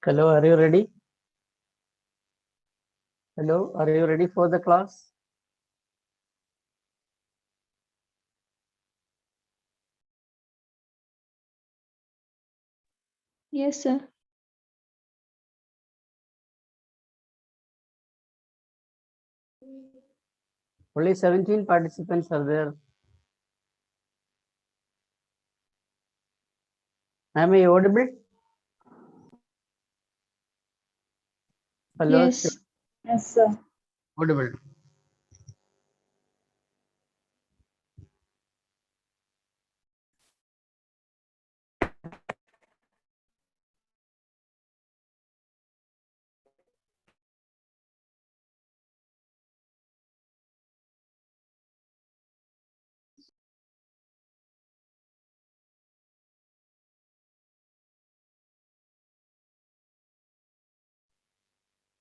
Hello, are you ready? Hello, are you ready for the class? Yes, sir. Only 17 participants are there. Am I audible? Hello, Yes. Yes, sir. audible.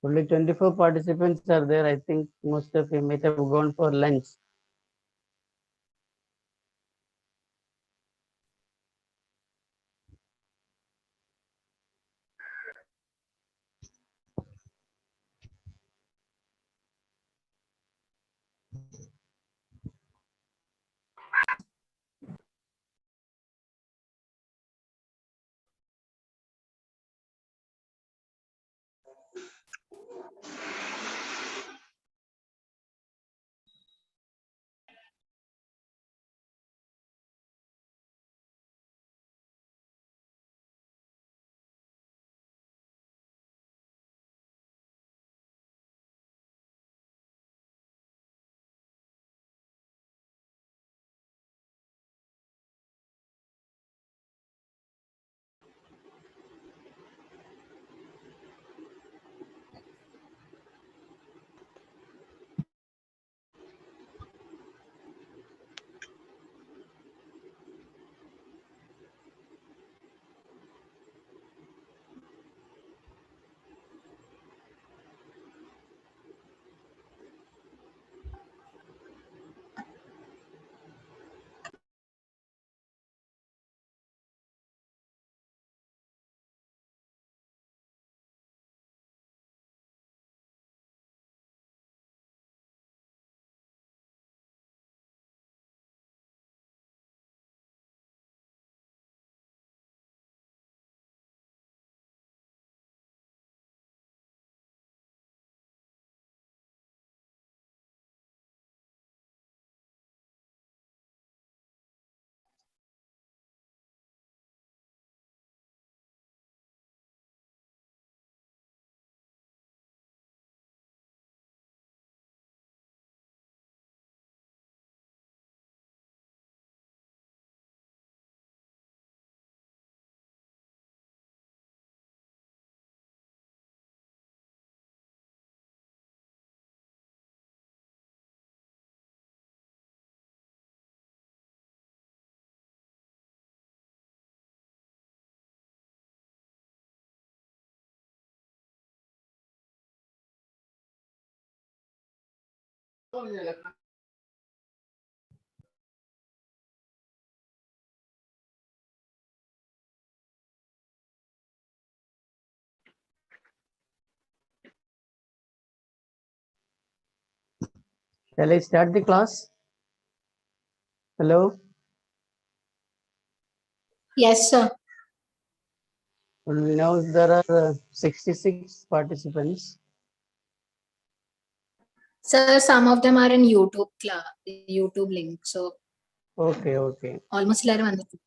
Only 24 participants are there. I think most of you might have gone for lunch. Shall I start the class? Hello? Yes, sir. Now there are 66 participants. Sir, some of them are in YouTube link. So Okay. almost എല്ലാരും വന്നിട്ടുണ്ട്.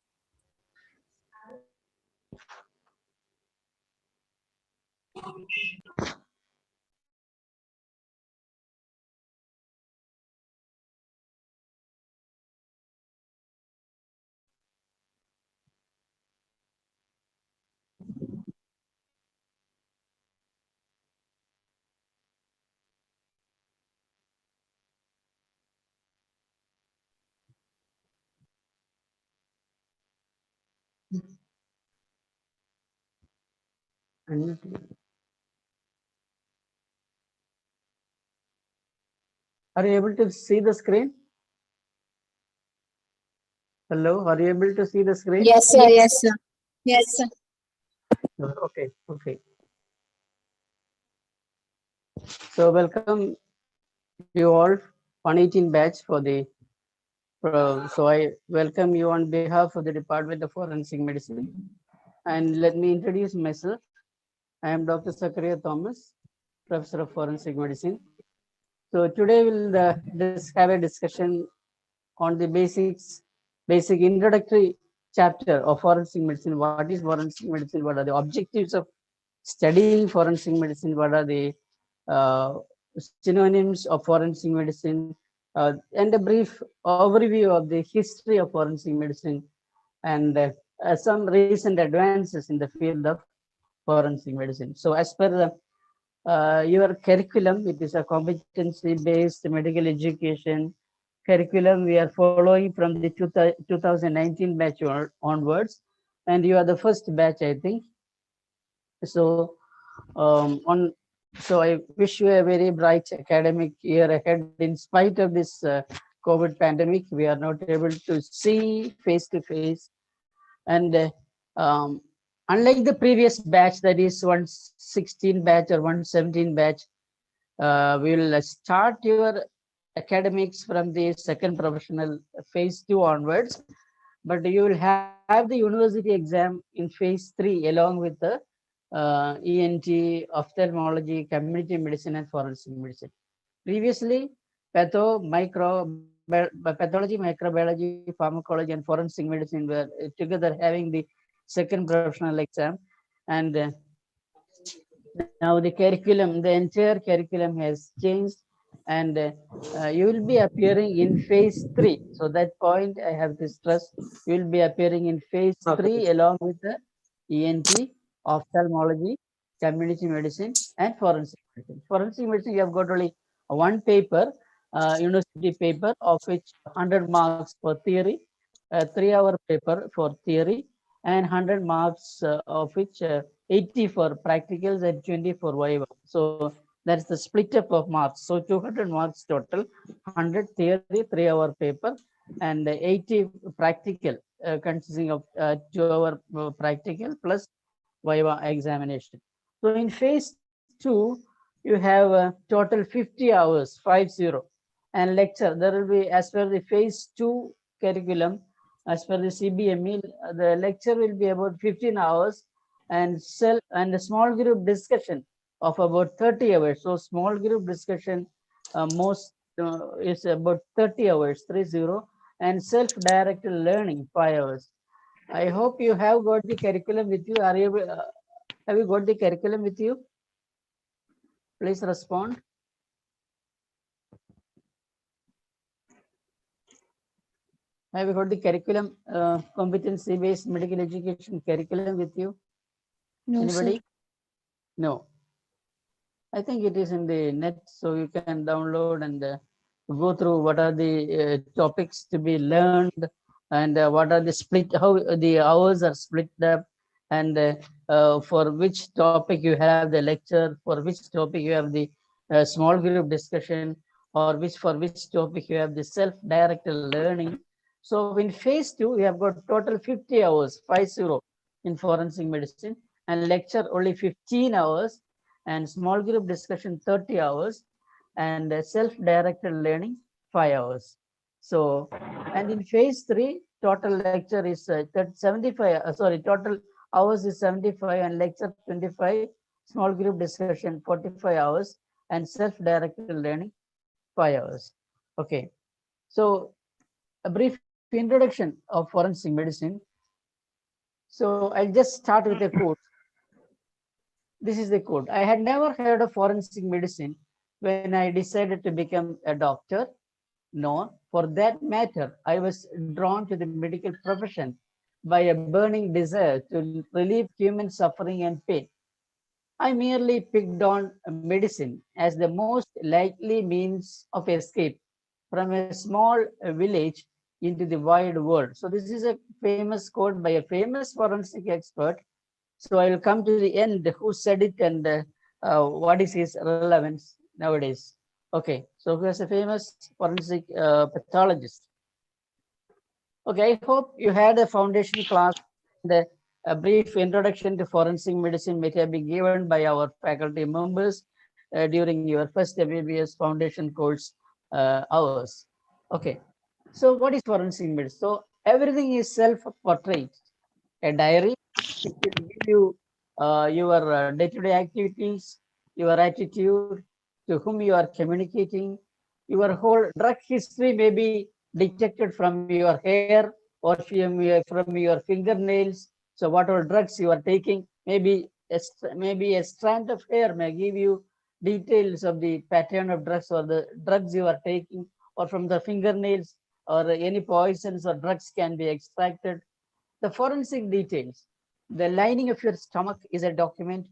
Are you able to see the screen? Hello, are you able to see the screen? Yes, sir. Yes, sir. Yes, sir. Okay. So welcome you all, 118 batch for the. So I welcome you on behalf of the Department of Forensic Medicine, and let me introduce myself. I am Dr. Zakaria Thomas, Professor of Forensic Medicine. So today we'll have a discussion on the basic introductory chapter of forensic medicine. What is forensic medicine? What are the objectives of studying forensic medicine? What are the synonyms of forensic medicine? And a brief overview of the history of forensic medicine and some recent advances in the field of forensic medicine. So as per your curriculum, it is a competency-based medical education curriculum we are following from the 2019 batch onwards, and you are the first batch, I think. So so I wish you a very bright academic year ahead. In spite of this COVID pandemic, we are not able to see face to face, and unlike the previous batch, that is 116 batch or 117 batch, we will start your academics from the second professional phase 2 onwards, but you will have the university exam in phase 3 along with the ENT, ophthalmology, community medicine, and forensic medicine. Previously, pathology, microbiology, pharmacology, and forensic medicine were together having the second professional exam, and now the curriculum, the entire curriculum has changed, and you will be appearing in phase 3. So that point I have to stress. You will be appearing in phase 3 along with the ENT, ophthalmology, community medicine, and forensic medicine. Forensic medicine, you have got only one paper, university paper, of which 100 marks for theory, 3-hour paper for theory, and 100 marks of which 80 for practicals and 20 for Viva. So that's the split up of marks. So 200 marks total, 100 theory, 3-hour paper, and 80 practical, consisting of 2-hour practical plus Viva examination. So in phase 2, you have total 50 hours, 50, and lecture. There will be, as per the phase 2 curriculum, as per the CBME, the lecture will be about 15 hours, and a small group discussion of about 30 hours. So small group discussion most is about 30 hours, 30, and self-directed learning 5 hours. I hope you have got the curriculum with you. Have you got the curriculum with you? Please respond. Have you got the curriculum, competency-based medical education curriculum with you? No, Anybody? sir. No. I think it is in the net, so you can download and go through what are the topics to be learned, and what are the split, how the hours are split up, and for which topic you have the lecture, for which topic you have the small group discussion, or for which topic you have the self-directed learning. So in phase 2, we have got total 50 hours, 50, in forensic medicine, and lecture only 15 hours, and small group discussion 30 hours, and self-directed learning 5 hours. So, and in phase 3, total lecture is 75, total hours is 75 and lecture 25, small group discussion 45 hours, and self-directed learning 5 hours. Okay, so a brief introduction of forensic medicine. So I'll just start with a quote. This is the quote. I had never heard of forensic medicine when I decided to become a doctor. No, for that matter, I was drawn to the medical profession by a burning desire to relieve human suffering and pain. I merely picked on medicine as the most likely means of escape from a small village into the wide world. So this is a famous quote by a famous forensic expert. So I will come to the end who said it and what is his relevance nowadays. Okay, so he was a famous forensic pathologist. Okay, I hope you had a foundation class. A brief introduction to forensic medicine may have been given by our faculty members during your first MBBS foundation course hours. Okay, so what is forensic medicine? So everything is self-portrait. A diary which will give you your day-to-day activities, your attitude, to whom you are communicating. Your whole drug history may be detected from your hair or from your fingernails. So whatever drugs you are taking, maybe a strand of hair may give you details of the pattern of drugs or the drugs you are taking, or from the fingernails or any poisons or drugs can be extracted. The forensic details. The lining of your stomach is a document.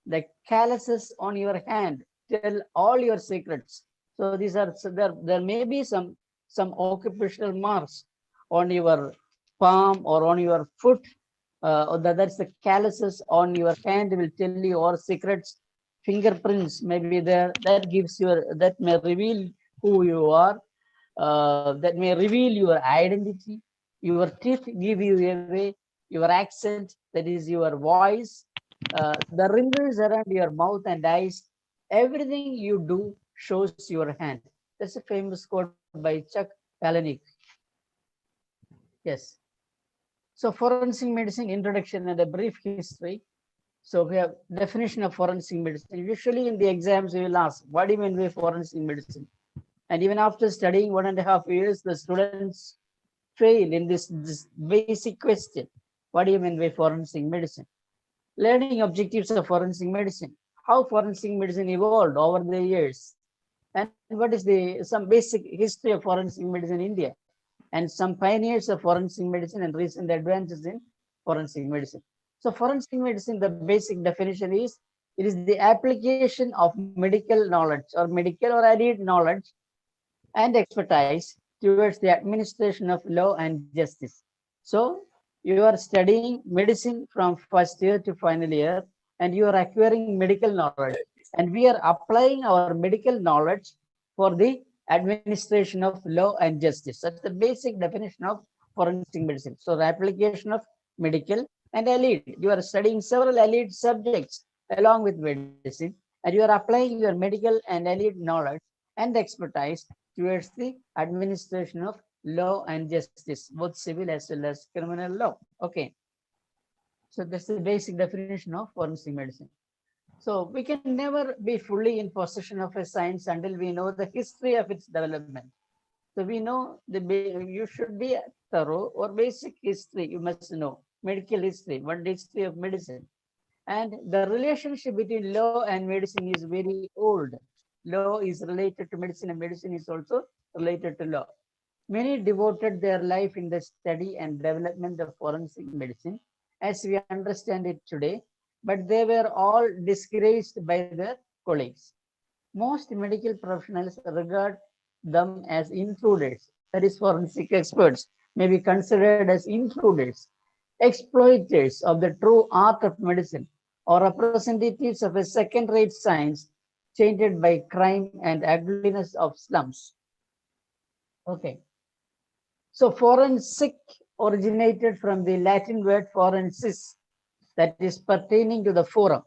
The calluses on your hand tell all your secrets. So these are, so there may be some occupational marks on your palm or on your foot. That's the calluses on your hand will tell you all secrets. Fingerprints may be there. That may reveal who you are. That may reveal your identity. Your teeth give you away. Your accent, that is your voice, the wrinkles around your mouth and eyes. Everything you do shows your hand. That's a famous quote by Chuck Palahniuk. Yes. So forensic medicine introduction and a brief history. So we have definition of forensic medicine. Usually in the exams, we will ask, what do you mean by forensic medicine? And even after studying 1.5 years, the students fail in this basic question. What do you mean by forensic medicine? Learning objectives of forensic medicine. How forensic medicine evolved over the years. And what is some basic history of forensic medicine in India. And some pioneers of forensic medicine and recent advances in forensic medicine. So forensic medicine, the basic definition is, it is the application of medical knowledge or medical or allied knowledge and expertise towards the administration of law and justice. So you are studying medicine from first year to final year, and you are acquiring medical knowledge, and we are applying our medical knowledge for the administration of law and justice. That's the basic definition of forensic medicine. So the application of medical and allied. You are studying several allied subjects along with medicine, and you are applying your medical and allied knowledge and expertise towards the administration of law and justice, both civil as well as criminal law. Okay. So that's the basic definition of forensic medicine. So we can never be fully in possession of a science until we know the history of its development. So we know you should be thorough or basic history. You must know medical history, what history of medicine. And the relationship between law and medicine is very old. Law is related to medicine and medicine is also related to law. Many devoted their life in the study and development of forensic medicine as we understand it today, but they were all disgraced by their colleagues. Most medical professionals regard them as intruders, that is, forensic experts may be considered as intruders, exploiters of the true art of medicine, or representatives of a second-rate science tainted by crime and ugliness of slums. Okay. So forensic originated from the Latin word forensis, that is pertaining to the forum.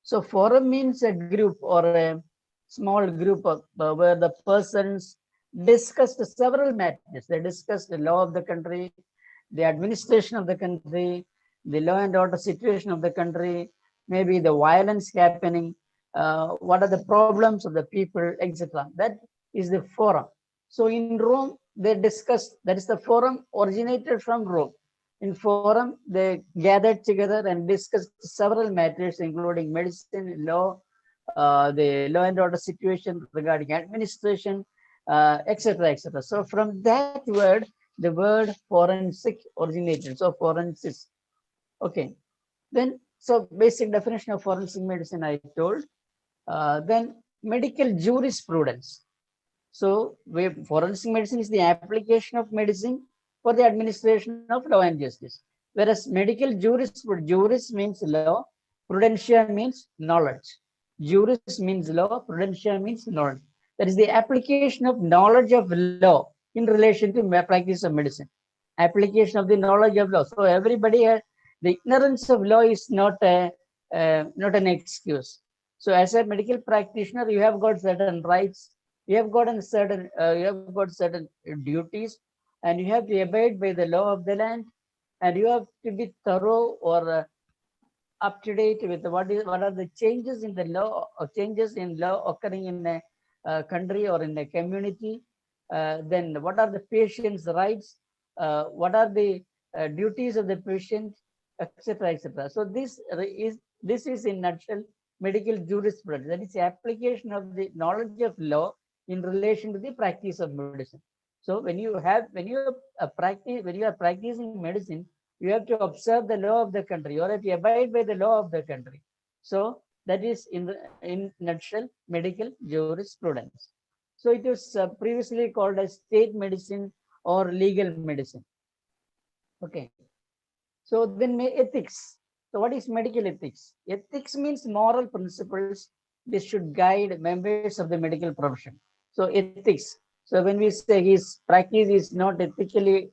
So forum means a group or small group of where the persons discussed several matters. They discussed the law of the country, the administration of the country, the law and order situation of the country, maybe the violence happening, what are the problems of the people, etc. That is the forum. So in Rome, they discussed, that is the forum originated from Rome. In forum, they gathered together and discussed several matters, including medicine, law, the law and order situation regarding administration, etc., etc. So from that word, the word forensic originated. So forensics. Okay. Then, so basic definition of forensic medicine I told. Then medical jurisprudence. So forensic medicine is the application of medicine for the administration of law and justice. Whereas medical jurisprudence, juris means law, prudentia means knowledge. Juris means law, prudentia means knowledge. That is the application of knowledge of law in relation to practice of medicine. Application of the knowledge of law. So everybody has, the ignorance of law is not not an excuse. So as a medical practitioner, you have got certain rights, you have got certain duties, and you have to abide by the law of the land, and you have to be thorough or up to date with what are the changes in the law or changes in law occurring in a country or in a community. Then what are the patient's rights, what are the duties of the patient, etc., etc. So this is in nutshell medical jurisprudence. That is the application of the knowledge of law in relation to the practice of medicine. So when you are practicing medicine, you have to observe the law of the country. You have to abide by the law of the country. So that is in nutshell medical jurisprudence. So it was previously called as state medicine or legal medicine. Okay. So then ethics. So what is medical ethics? Ethics means moral principles. This should guide members of the medical profession. So ethics. So when we say his practice is not ethically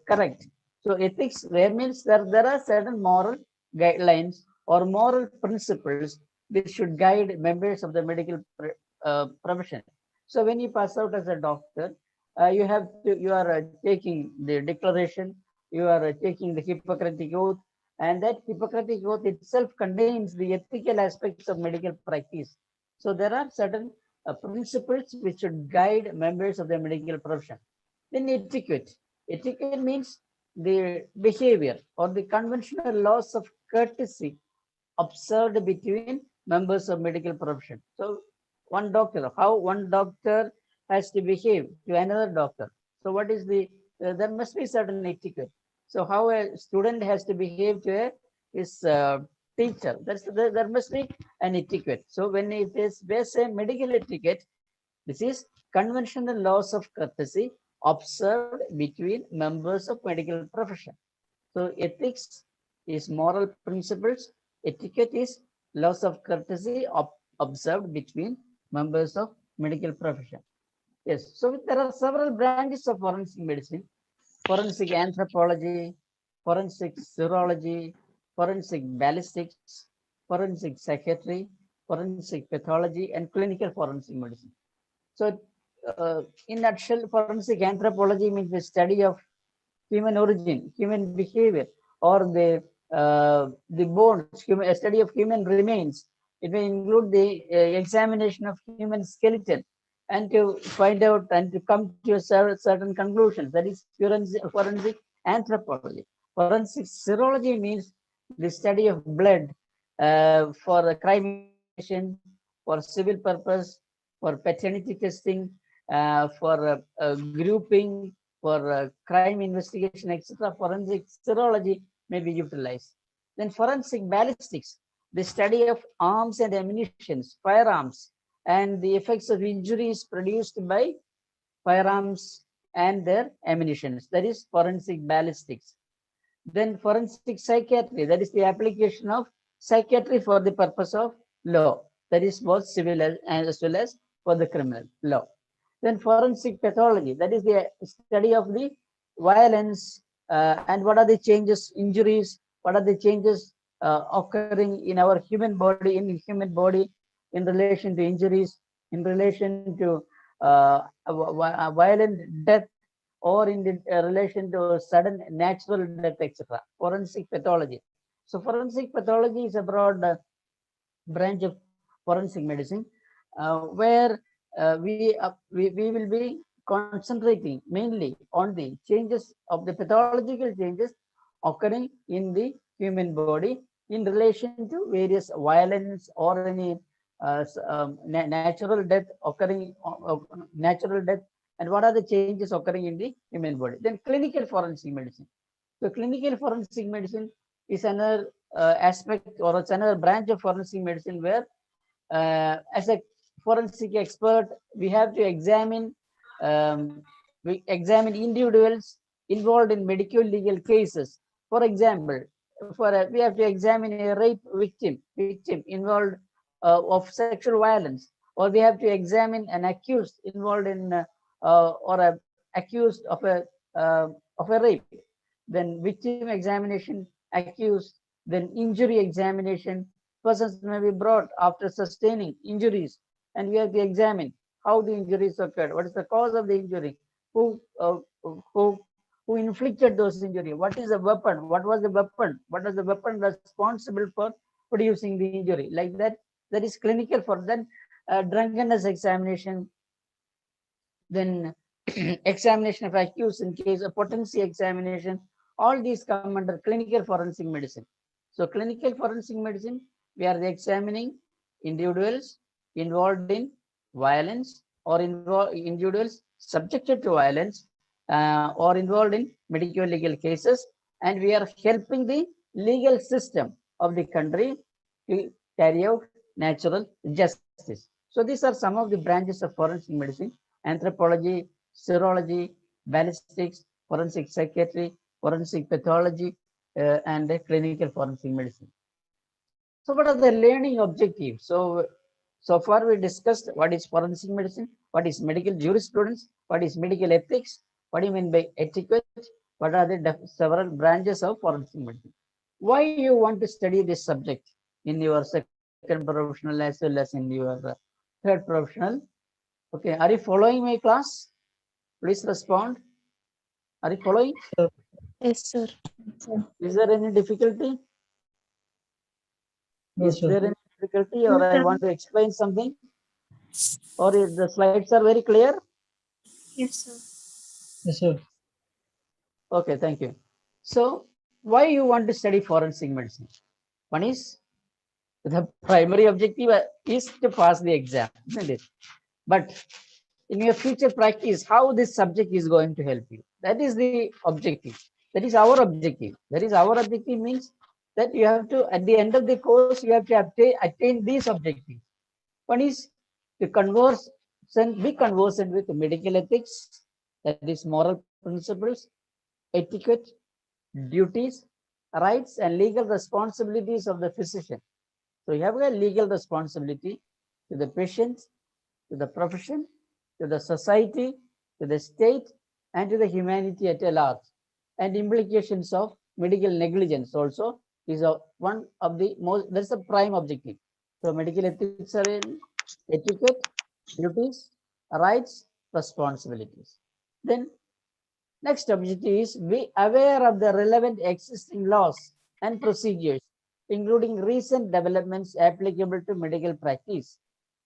correct. So ethics there means there are certain moral guidelines or moral principles which should guide members of the medical profession. So when you pass out as a doctor, you are taking the declaration, you are taking the Hippocratic Oath, and that Hippocratic Oath itself contains the ethical aspects of medical practice. So there are certain principles which should guide members of the medical profession. Then etiquette. Etiquette means the behavior or the conventional laws of courtesy observed between members of medical profession. So how one doctor has to behave to another doctor. So what is there must be certain etiquette. So how a student has to behave to his teacher, there must be an etiquette. So when it is based on medical etiquette, this is conventional laws of courtesy observed between members of medical profession. So ethics is moral principles. Etiquette is laws of courtesy observed between members of medical profession. Yes, so there are several branches of forensic medicine: forensic anthropology, forensic serology, forensic ballistics, forensic psychiatry, forensic pathology, and clinical forensic medicine. So, in nutshell, forensic anthropology means the study of human origin, human behavior, or the bones, a study of human remains. It may include the examination of human skeleton and to find out and to come to a certain conclusions. That is forensic anthropology. Forensic serology means the study of blood for crime investigation, for civil purpose, for paternity testing, for grouping, for crime investigation, etc. Forensic serology may be utilized. Then forensic ballistics, the study of arms and ammunitions, firearms, and the effects of injuries produced by firearms and their ammunitions. That is forensic ballistics. Then forensic psychiatry, that is the application of psychiatry for the purpose of law. That is both civil as well as for the criminal law. Then forensic pathology, that is the study of the violence and what are the changes, injuries, what are the changes occurring in our human body, in relation to injuries, in relation to a violent death, or in the, relation to sudden natural death, etc. Forensic pathology. So forensic pathology is a broad branch of forensic medicine, where we will be concentrating mainly on the changes of the pathological changes occurring in the human body in relation to various violence or any natural death occurring, natural death, and what are the changes occurring in the human body. Then clinical forensic medicine. So clinical forensic medicine is another aspect, or it's another branch of forensic medicine where, as a forensic expert, we have to examine, we examine individuals involved in medical legal cases. For example, we have to examine a rape victim involved of sexual violence, or we have to examine an accused involved in or a accused of a rape. Then victim examination, accused, then injury examination. Persons may be brought after sustaining injuries, and we have to examine how the injuries occurred, what is the cause of the injury, who who who inflicted those injury, what is the weapon, what was the weapon, what was the weapon responsible for producing the injury, like that. That is clinical. For then drunkenness examination, then examination of accused in case of potency examination. All these come under clinical forensic medicine. So clinical forensic medicine, we are examining individuals involved in violence, or individuals subjected to violence, or involved in medical legal cases, and we are helping the legal system of the country to carry out natural justice. So these are some of the branches of forensic medicine: anthropology, serology, ballistics, forensic psychiatry, forensic pathology, and clinical forensic medicine. So what are the learning objectives? So far we discussed what is forensic medicine, what is medical jurisprudence, what is medical ethics, what do you mean by etiquette, what are the several branches of forensic medicine. Why you want to study this subject in your second professional as well as in your third professional? Okay, are you following my class? Please respond. Are you following? Yes, sir. Is there any difficulty? No, Is sir. there any difficulty, or I want to explain something? Or if the slides are very clear? Yes, sir. Yes, sir. Okay, thank you. So why you want to study forensic medicine? One is the primary objective is to pass the exam, isn't it? But in your future practice, how this subject is going to help you. That is the objective. That is our objective. That is our objective means that you have to, at the end of the course, you have to attain these objectives. One is to be conversant with medical ethics, that is moral principles, etiquette, duties, rights, and legal responsibilities of the physician. So you have a legal responsibility to the patient, to the profession, to the society, to the state, and to the humanity at large. And implications of medical negligence also is one of the most, that's the prime objective. So medical ethics are in etiquette, duties, rights, responsibilities. Then next objective is be aware of the relevant existing laws and procedures, including recent developments applicable to medical practice.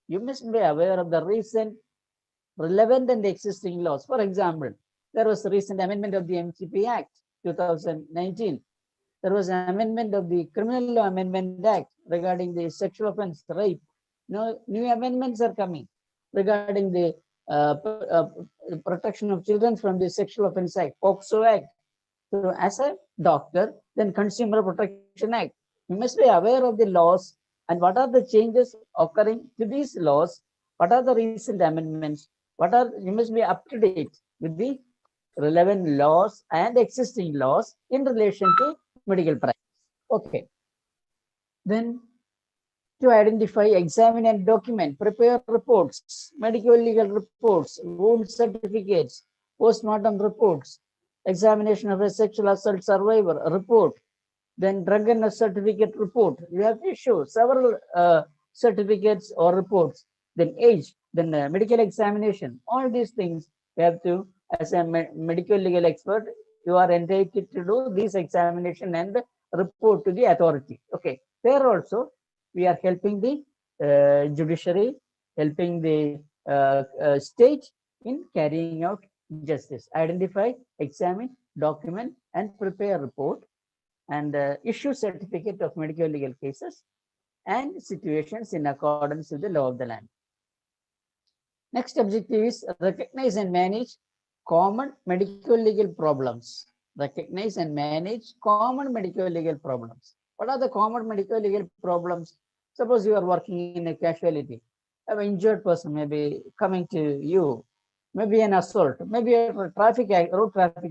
You must be aware of the recent relevant and existing laws. For example, there was a recent amendment of the MCP Act 2019. There was an amendment of the Criminal Law Amendment Act regarding the sexual offense, rape. New amendments are coming regarding the protection of children from the Sexual Offense Act, POCSO Act. So as a doctor, then Consumer Protection Act, you must be aware of the laws and what are the changes occurring to these laws, what are the recent amendments, you must be up to date with the relevant laws and existing laws in relation to medical practice. Okay. Then to identify, examine, and document, prepare reports, medical legal reports, wound certificates, postmortem reports, examination of a sexual assault survivor report, then drunkenness certificate report. You have to issue several certificates or reports. Then age, then medical examination. All these things you have to, as a medical legal expert, you are entitled to do this examination and report to the authority. Okay, there also we are helping the judiciary, helping the state in carrying out justice. Identify, examine, document, and prepare report, and issue certificate of medical legal cases and situations in accordance with the law of the land. Next objective is recognize and manage common medical legal problems. Recognize and manage common medical legal problems. What are the common medical legal problems? Suppose you are working in a casualty, an injured person may be coming to you, maybe an assault, maybe a road traffic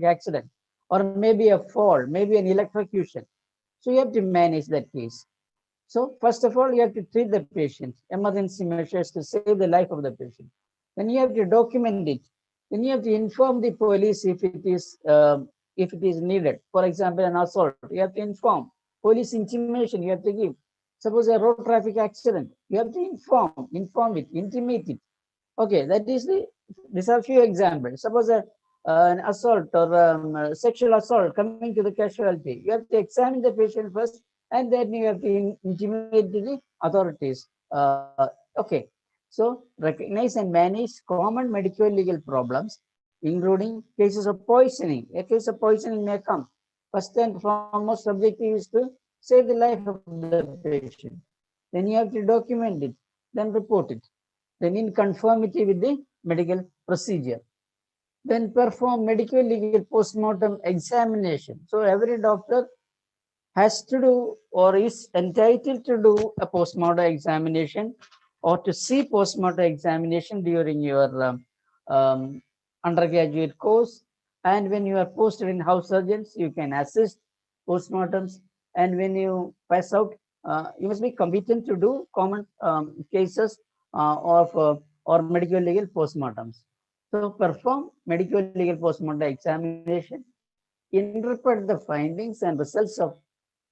accident, or maybe a fall, maybe an electrocution. So you have to manage that case. So first of all, you have to treat the patient, emergency measures to save the life of the patient. Then you have to document it. Then you have to inform the police if it is needed. For example, an assault, you have to inform. Police intimation, you have to give. Suppose a road traffic accident, you have to inform it, intimate it. Okay, that is these are few examples. Suppose an assault or sexual assault coming to the casualty, you have to examine the patient first, and then you have to intimate the authorities. Okay, so recognize and manage common medical legal problems, including cases of poisoning. A case of poisoning may come. First and foremost objective is to save the life of the patient. Then you have to document it, then report it. Then in conformity with the medical procedure. Then perform medical legal postmortem examination. So every doctor has to do or is entitled to do a postmortem examination or to see postmortem examination during your undergraduate course. And when you are posted in house surgeons, you can assist postmortems. And when you pass out, you must be competent to do common cases or medical legal postmortems. So perform medical legal postmortem examination, interpret the findings and results of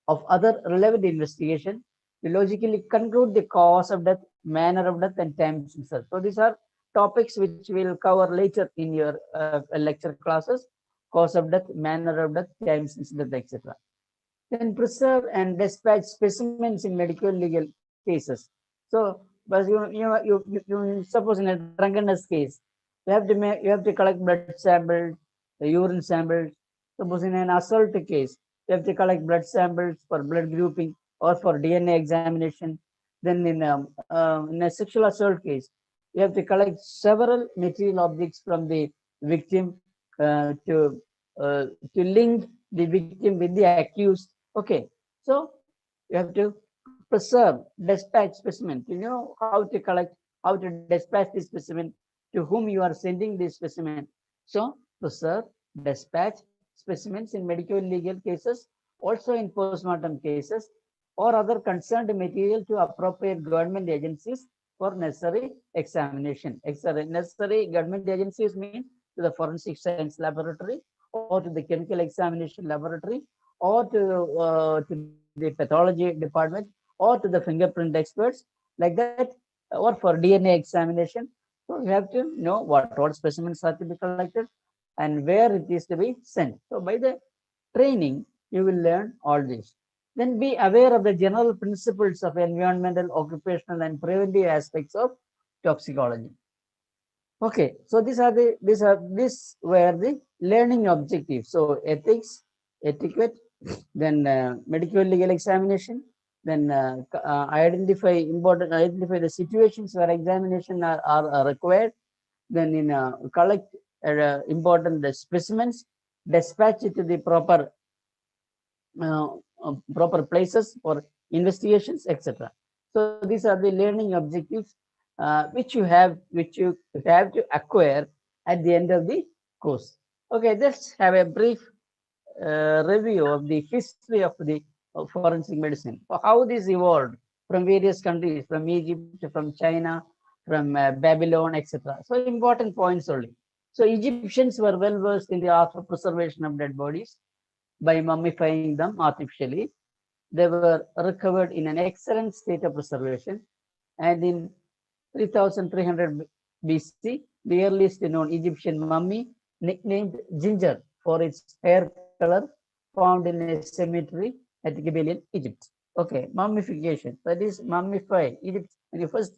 other relevant investigation, to logically conclude the cause of death, manner of death, and times itself. So these are topics which we'll cover later in your lecture classes: cause of death, manner of death, times death, etc. Then preserve and dispatch specimens in medical legal cases. So, but you suppose in a drunkenness case, you have to collect blood samples, the urine samples. Suppose in an assault case, you have to collect blood samples for blood grouping or for DNA examination. Then in a sexual assault case, you have to collect several material objects from the victim to link the victim with the accused. Okay, so you have to preserve, dispatch specimen. You know how to collect, how to dispatch the specimen, to whom you are sending this specimen. So preserve, dispatch specimens in medical legal cases, also in postmortem cases, or other concerned material to appropriate government agencies for necessary examination. Necessary government agencies mean to the forensic science laboratory, or to the chemical examination laboratory, or to the pathology department, or to the fingerprint experts, like that, or for DNA examination. So you have to know what all specimens are to be collected and where it is to be sent. So by the training, you will learn all this. Then be aware of the general principles of environmental, occupational, and preventive aspects of toxicology. Okay, so these were the learning objectives. So ethics, etiquette, then medical legal examination, then identify the situations where examination are required, then in collect important specimens, dispatch it to the proper places for investigations, etc. So these are the learning objectives which you have to acquire at the end of the course. Okay, let's have a brief review of the history of the forensic medicine, how this evolved from various countries, from Egypt, from China, from Babylon, etc. So important points only. So Egyptians were well versed in the art of preservation of dead bodies by mummifying them artificially. They were recovered in an excellent state of preservation, and in 3,300 BC, the earliest known Egyptian mummy, nicknamed Ginger for its hair color, found in a cemetery at Gibeon, Egypt. Okay, mummification, that is mummify, Egypt. When you first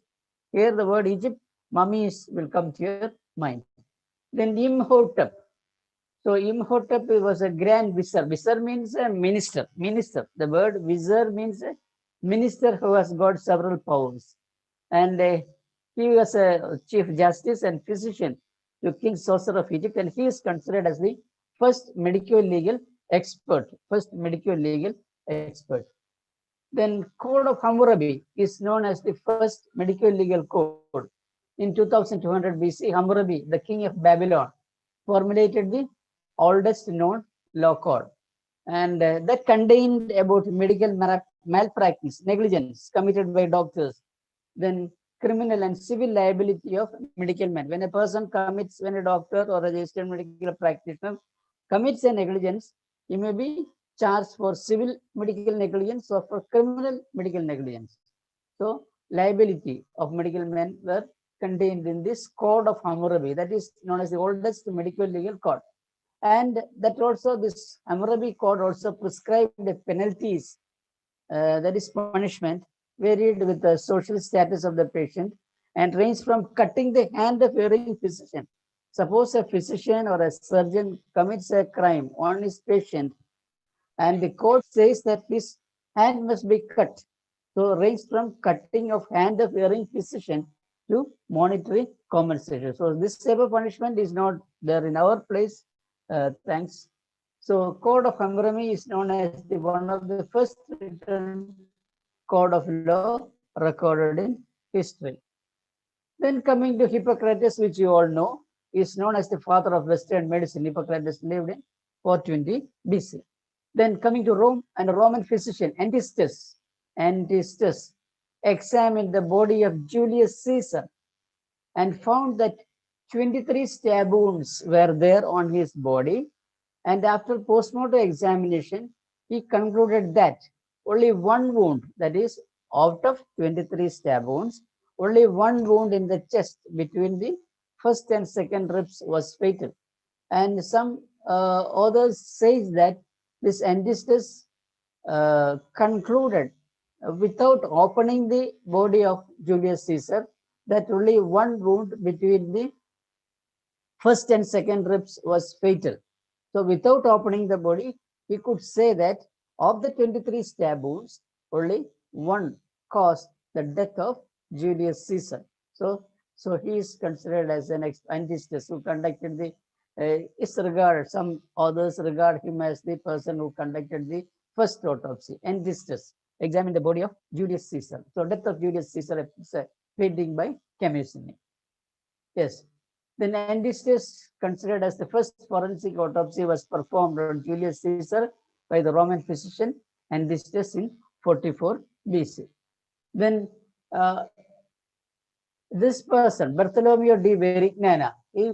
hear the word Egypt, mummies will come to your mind. Then Imhotep. So Imhotep was a grand vizier. Vizier means a minister. Minister. The word vizier means a minister who has got several powers. And he was a chief justice and physician to King Sosor of Egypt, and he is considered as the first medical legal expert. First medical legal expert. Then Code of Hammurabi is known as the first medical legal code. In 2200 BC, Hammurabi, the king of Babylon, formulated the oldest known law code. And that contained about medical malpractice, negligence committed by doctors, then criminal and civil liability of medical men. When a person commits, when a doctor or a registered medical practitioner commits a negligence, he may be charged for civil medical negligence or for criminal medical negligence. So liability of medical men were contained in this Code of Hammurabi, that is known as the oldest medical legal code. And that also, this Hammurabi code also prescribed the penalties, that is punishment, varied with the social status of the patient and ranged from cutting the hand of erring physician. Suppose a physician or a surgeon commits a crime on his patient, and the court says that his hand must be cut. So ranged from cutting of hand of erring physician to monetary compensation. So this type of punishment is not there in our place. Thanks. So Code of Hammurabi is known as the one of the first written code of law recorded in history. Then coming to Hippocrates, which you all know, is known as the father of Western medicine. Hippocrates lived in 420 BC. Then coming to Rome, and a Roman physician, Antistus, examined the body of Julius Caesar and found that 23 stab wounds were there on his body. And after postmortem examination, he concluded that only one wound, that is, out of 23 stab wounds, only one wound in the chest between the first and second ribs was fatal. And some authors say that this Antistus concluded, without opening the body of Julius Caesar, that only one wound between the first and second ribs was fatal. So without opening the body, he could say that of the 23 stab wounds, only one caused the death of Julius Caesar. So he is considered as an Antistus who conducted the, some others regard him as the person who conducted the first autopsy. Antistus examined the body of Julius Caesar. So death of Julius Caesar is a painting by Camusini. Yes. Then Antistus, considered as the first forensic autopsy, was performed on Julius Caesar by the Roman physician Antistus in 44 BC. Then this person, Bartholomew di Verignana, he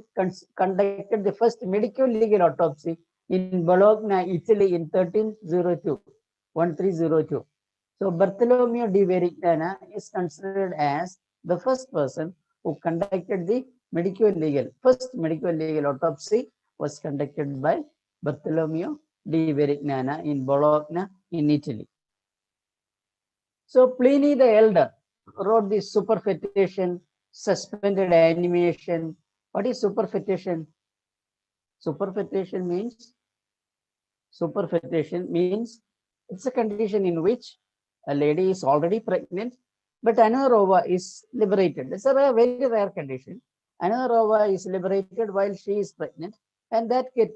conducted the first medical legal autopsy in Bologna, Italy in 1302. So Bartholomew di Verignana is considered as the first person who conducted the first medical legal autopsy was conducted by Bartholomew di Verignana in Bologna in Italy. So Pliny the Elder wrote the superfetation, suspended animation. What is superfetation? Superfetation means it's a condition in which a lady is already pregnant, but another ova is liberated. It's a very rare condition. Another ova is liberated while she is pregnant, and that get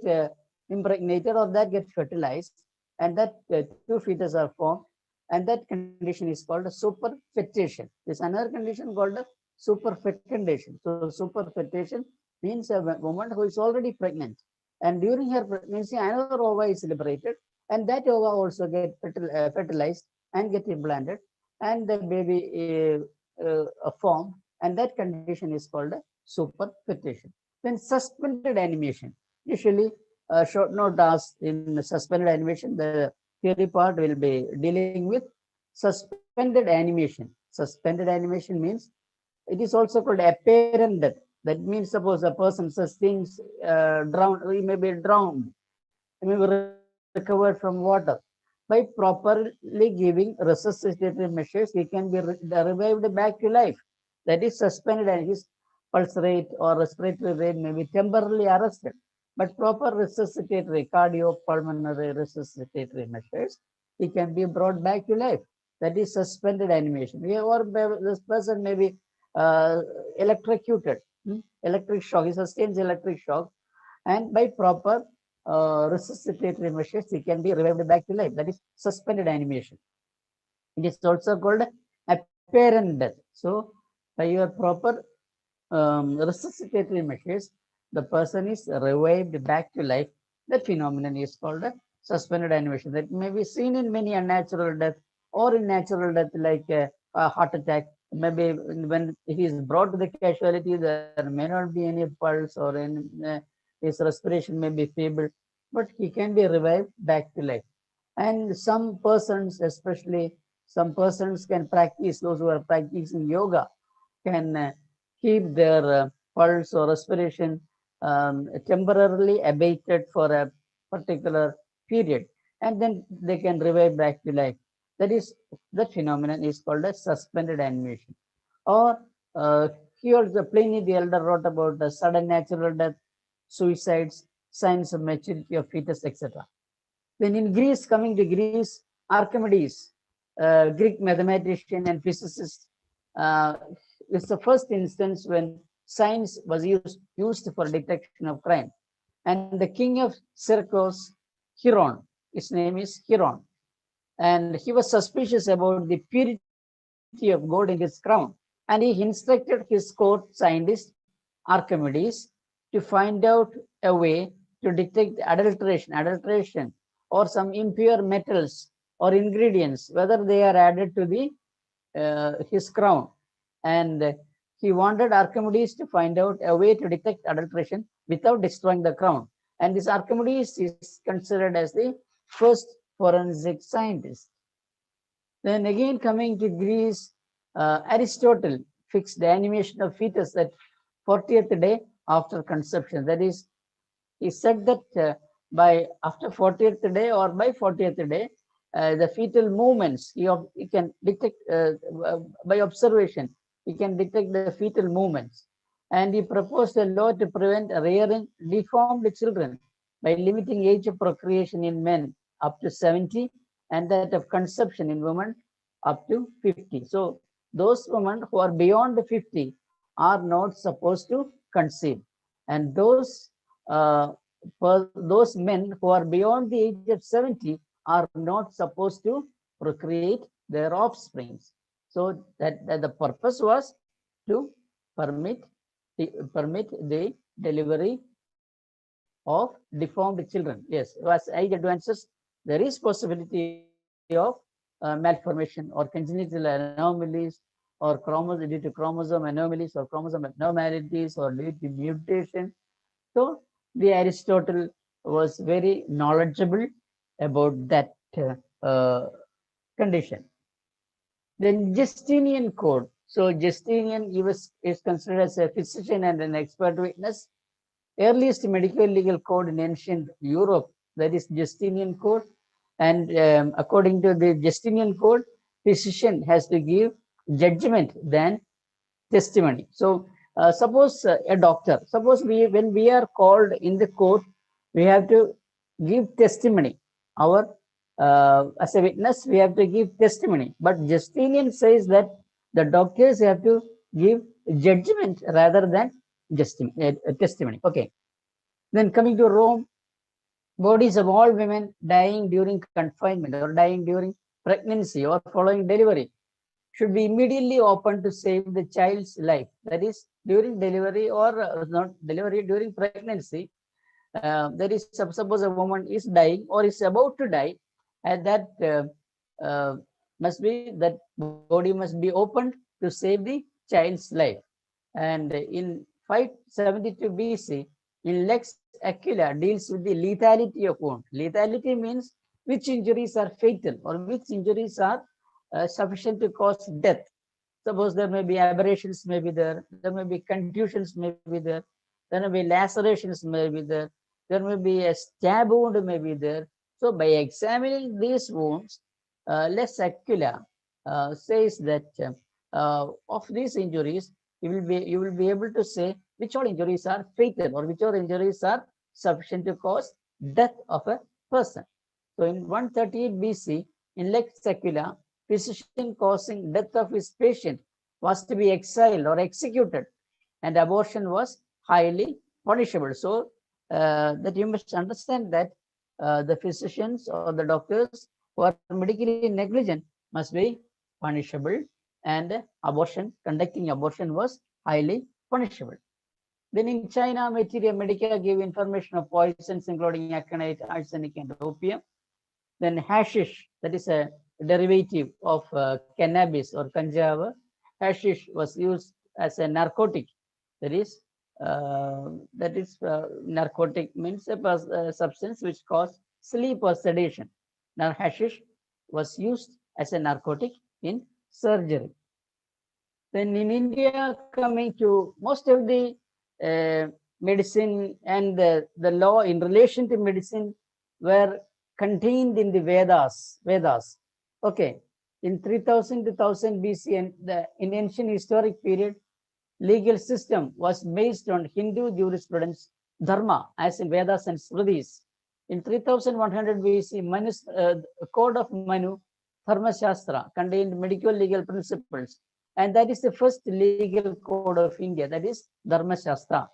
impregnated or that get fertilized, and that two fetus are formed, and that condition is called a superfetation. There's another condition called a superfecundation. So superfetation means a woman who is already pregnant, and during her pregnancy another ova is liberated, and that ova also get fertilized and get implanted, and the baby formed, and that condition is called a superfetation. Then suspended animation. Usually short note asked in suspended animation, the theory part will be dealing with suspended animation. Suspended animation means it is also called apparent death. That means suppose a person sustains he may be drowned, he may be recovered from water. By properly giving resuscitatory measures, he can be revived back to life. That is suspended and his pulse rate or respiratory rate may be temporarily arrested. But proper resuscitatory, cardiopulmonary resuscitatory measures, he can be brought back to life. That is suspended animation. Or this person may be electrocuted, electric shock. He sustains electric shock, and by proper resuscitatory measures, he can be revived back to life. That is suspended animation. It is also called apparent death. So, by your proper resuscitatory measures, the person is revived back to life. That phenomenon is called a suspended animation. That may be seen in many unnatural death or in natural death, like a heart attack. Maybe when he is brought to the casualty, there may not be any pulse or his respiration may be feeble, but he can be revived back to life. And some persons, especially some persons, can practice, those who are practicing yoga, can keep their pulse or respiration temporarily abated for a particular period, and then they can revive back to life. That phenomenon is called a suspended animation. Or he also, Pliny the Elder wrote about the sudden natural death, suicides, signs of maturity of fetus, etc. Then in Greece, coming to Greece, Archimedes, Greek mathematician and physicist, is the first instance when science was used for detection of crime. And the king of Syracuse, Chiron, his name is Chiron, and he was suspicious about the purity of gold in his crown. And he instructed his court scientist, Archimedes, to find out a way to detect adulteration, or some impure metals or ingredients, whether they are added to the his crown. And he wanted Archimedes to find out a way to detect adulteration without destroying the crown. And this Archimedes is considered as the first forensic scientist. Then again, coming to Greece, Aristotle fixed the animation of fetus at 40th day after conception. That is, he said that by after 40th day or by 40th day, the fetal movements, he can detect by observation, he can detect the fetal movements. And he proposed a law to prevent rearing deformed children by limiting age of procreation in men up to 70 and that of conception in women up to 50. So those women who are beyond 50 are not supposed to conceive, and those men who are beyond the age of 70 are not supposed to procreate their offsprings. So that the purpose was to permit the delivery of deformed children. Yes, as age advances, there is possibility of malformation or congenital anomalies, or due to chromosome anomalies or chromosome abnormalities, or due to mutation. So the Aristotle was very knowledgeable about that condition. Then Justinian Code. So Justinian is considered as a physician and an expert witness. Earliest medical legal code in ancient Europe, that is Justinian Code. And according to the Justinian Code, physician has to give judgment than testimony. So suppose a doctor, when we are called in the court, we have to give testimony. As a witness, we have to give testimony. But Justinian says that the doctors have to give judgment rather than testimony. Okay. Then coming to Rome, bodies of all women dying during confinement or dying during pregnancy or following delivery should be immediately opened to save the child's life. That is, during delivery or not delivery, during pregnancy, that is, suppose a woman is dying or is about to die, and that body must be opened to save the child's life. And in 572 BC, in Lex Aquila deals with the lethality of wound. Lethality means which injuries are fatal or which injuries are sufficient to cause death. Suppose there may be aberrations may be there may be contusions may be there may be lacerations may be there may be a stab wound may be there. So by examining these wounds, Les Aquila says that of these injuries, you will be able to say which all injuries are fatal or which all injuries are sufficient to cause death of a person. So in 138 BC, in Lex Aquila, physician causing death of his patient was to be exiled or executed, and abortion was highly punishable. So that you must understand that the physicians or the doctors who are medically negligent must be punishable, and conducting abortion was highly punishable. Then in China, Materia Medica gave information of poisons including aconite, arsenic, and opium. Then hashish, that is a derivative of cannabis or kanjava. Hashish was used as a narcotic. That is narcotic means a substance which causes sleep or sedation. Now hashish was used as a narcotic in surgery. Then in India, coming to most of the medicine and the law in relation to medicine were contained in the Vedas. Okay, in 3000 to 1000 BC and in ancient historic period, legal system was based on Hindu jurisprudence, dharma, as in Vedas and Smritis. In 3100 BC, Code of Manu, Dharma Shastra, contained medical legal principles, and that is the first legal code of India. That is Dharma Shastra.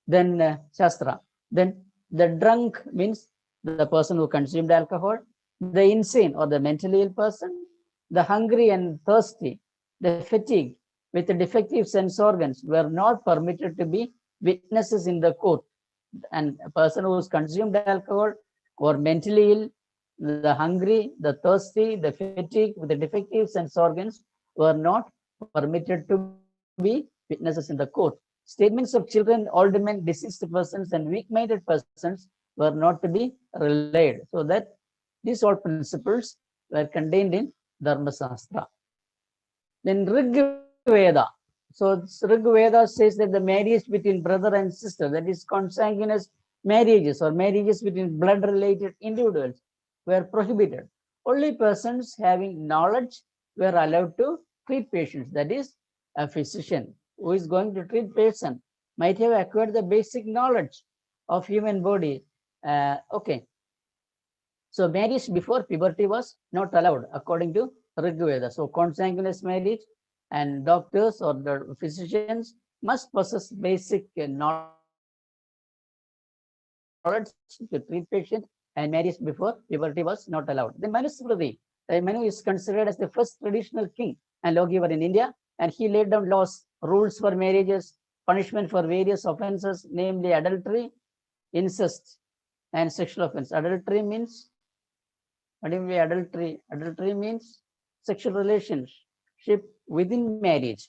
Then Shastra. Then the drunk means the person who consumed alcohol, the insane or the mentally ill person, the hungry and thirsty, the fatigued with the defective sense organs were not permitted to be witnesses in the court. And a person who has consumed alcohol or mentally ill, the hungry, the thirsty, the fatigued with the defective sense organs were not permitted to be witnesses in the court. Statements of children, old men, deceased persons, and weak-minded persons were not to be relayed. So that these all principles were contained in Dharma Shastra. Then Rig Veda. So Rig Veda says that the marriage between brother and sister, that is consanguineous marriages or marriages between blood-related individuals, were prohibited. Only persons having knowledge were allowed to treat patients. That is, a physician who is going to treat patient might have acquired the basic knowledge of human body. Okay. So marriage before puberty was not allowed according to Rig Veda. So consanguineous marriage and doctors or the physicians must possess basic knowledge to treat patients, and marriage before puberty was not allowed. Then Manusmriti, Manu is considered as the first traditional king and lawgiver in India, and he laid down laws, rules for marriages, punishment for various offenses, namely adultery, incest, and sexual offense. Adultery means, what do you mean adultery? Adultery means sexual relationship within marriage.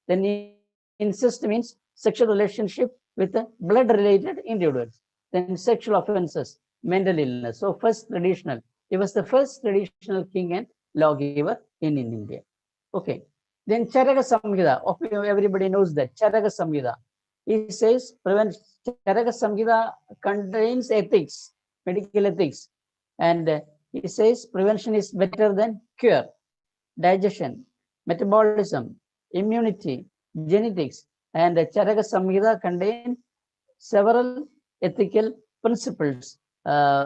Then incest means sexual relationship with a blood-related individuals. Then sexual offenses, mental illness. So first traditional. He was the first traditional king and lawgiver in India. Okay. Then Charaka Samhita. Everybody knows that. Charaka Samhita. He says, Charaka Samhita contains ethics, medical ethics. And he says prevention is better than cure. Digestion, metabolism, immunity, genetics, and Charaka Samhita contain several ethical principles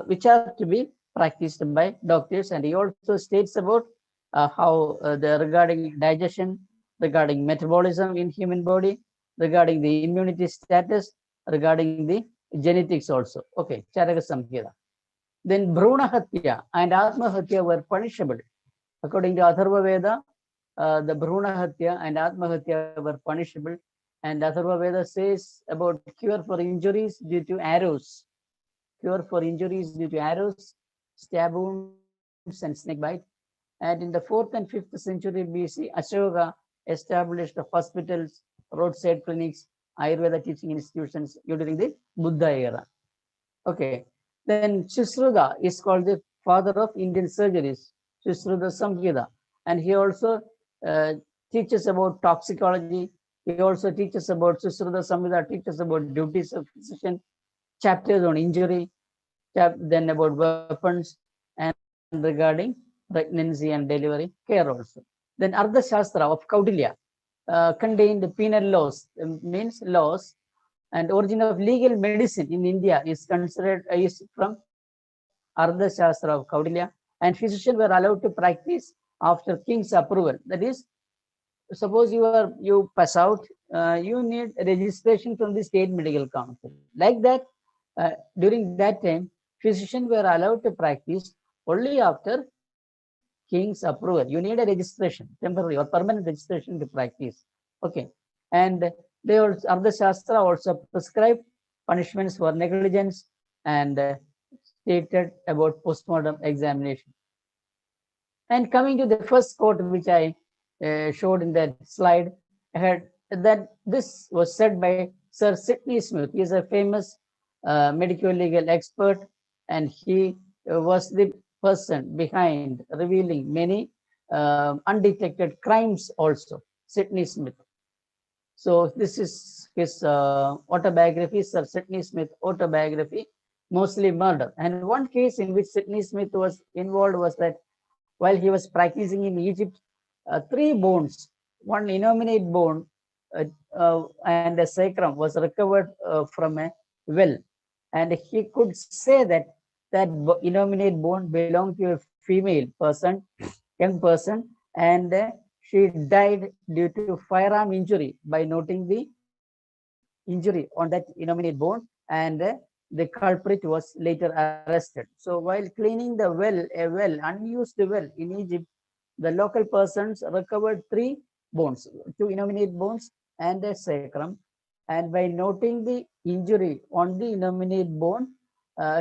which are to be practiced by doctors. And he also states about how regarding digestion, regarding metabolism in human body, regarding the immunity status, regarding the genetics also. Okay, Charaka Samhita. Then Bhruna Hatya and Atma Hatya were punishable. According to Atharva Veda, the Bhruna Hatya and Atma Hatya were punishable. And Atharva Veda says about cure for injuries due to arrows. Cure for injuries due to arrows, stab wounds, and snake bite. And in the 4th and 5th century BC, Ashoka established hospitals, roadside clinics, Ayurveda teaching institutions during the Buddha era. Okay. Then Shisruda is called the father of Indian surgeries, Shisruda Samhita. And he also teaches about toxicology. He also teaches about Susruta Samhita, teaches about duties of physician, chapters on injury, then about weapons, and regarding pregnancy and delivery care also. Then Ardha Shastra of Kaudilya contained penal laws, means laws, and origin of legal medicine in India is considered is from Ardha Shastra of Kaudilya, and physicians were allowed to practice after king's approval. That is, suppose you pass out, you need registration from the state medical council. Like that, during that time, physicians were allowed to practice only after king's approval. You need a registration, temporary or permanent registration to practice. Okay, and they also Ardha Shastra also prescribed punishments for negligence and stated about postmortem examination. And coming to the first quote, which I showed in that slide, I had that this was said by Sir Sidney Smith. He is a famous medical legal expert, and he was the person behind revealing many undetected crimes also, Sidney Smith. So this is his autobiography, Sir Sidney Smith autobiography, mostly murder. And one case in which Sidney Smith was involved was that while he was practicing in Egypt, three bones, one innominate bone and a sacrum was recovered from a well. And he could say that that innominate bone belonged to a female person, young person, and she died due to firearm injury by noting the injury on that innominate bone, and the culprit was later arrested. So while cleaning the well, a well, unused well in Egypt, the local persons recovered three bones, two innominate bones and a sacrum. And by noting the injury on the innominate bone,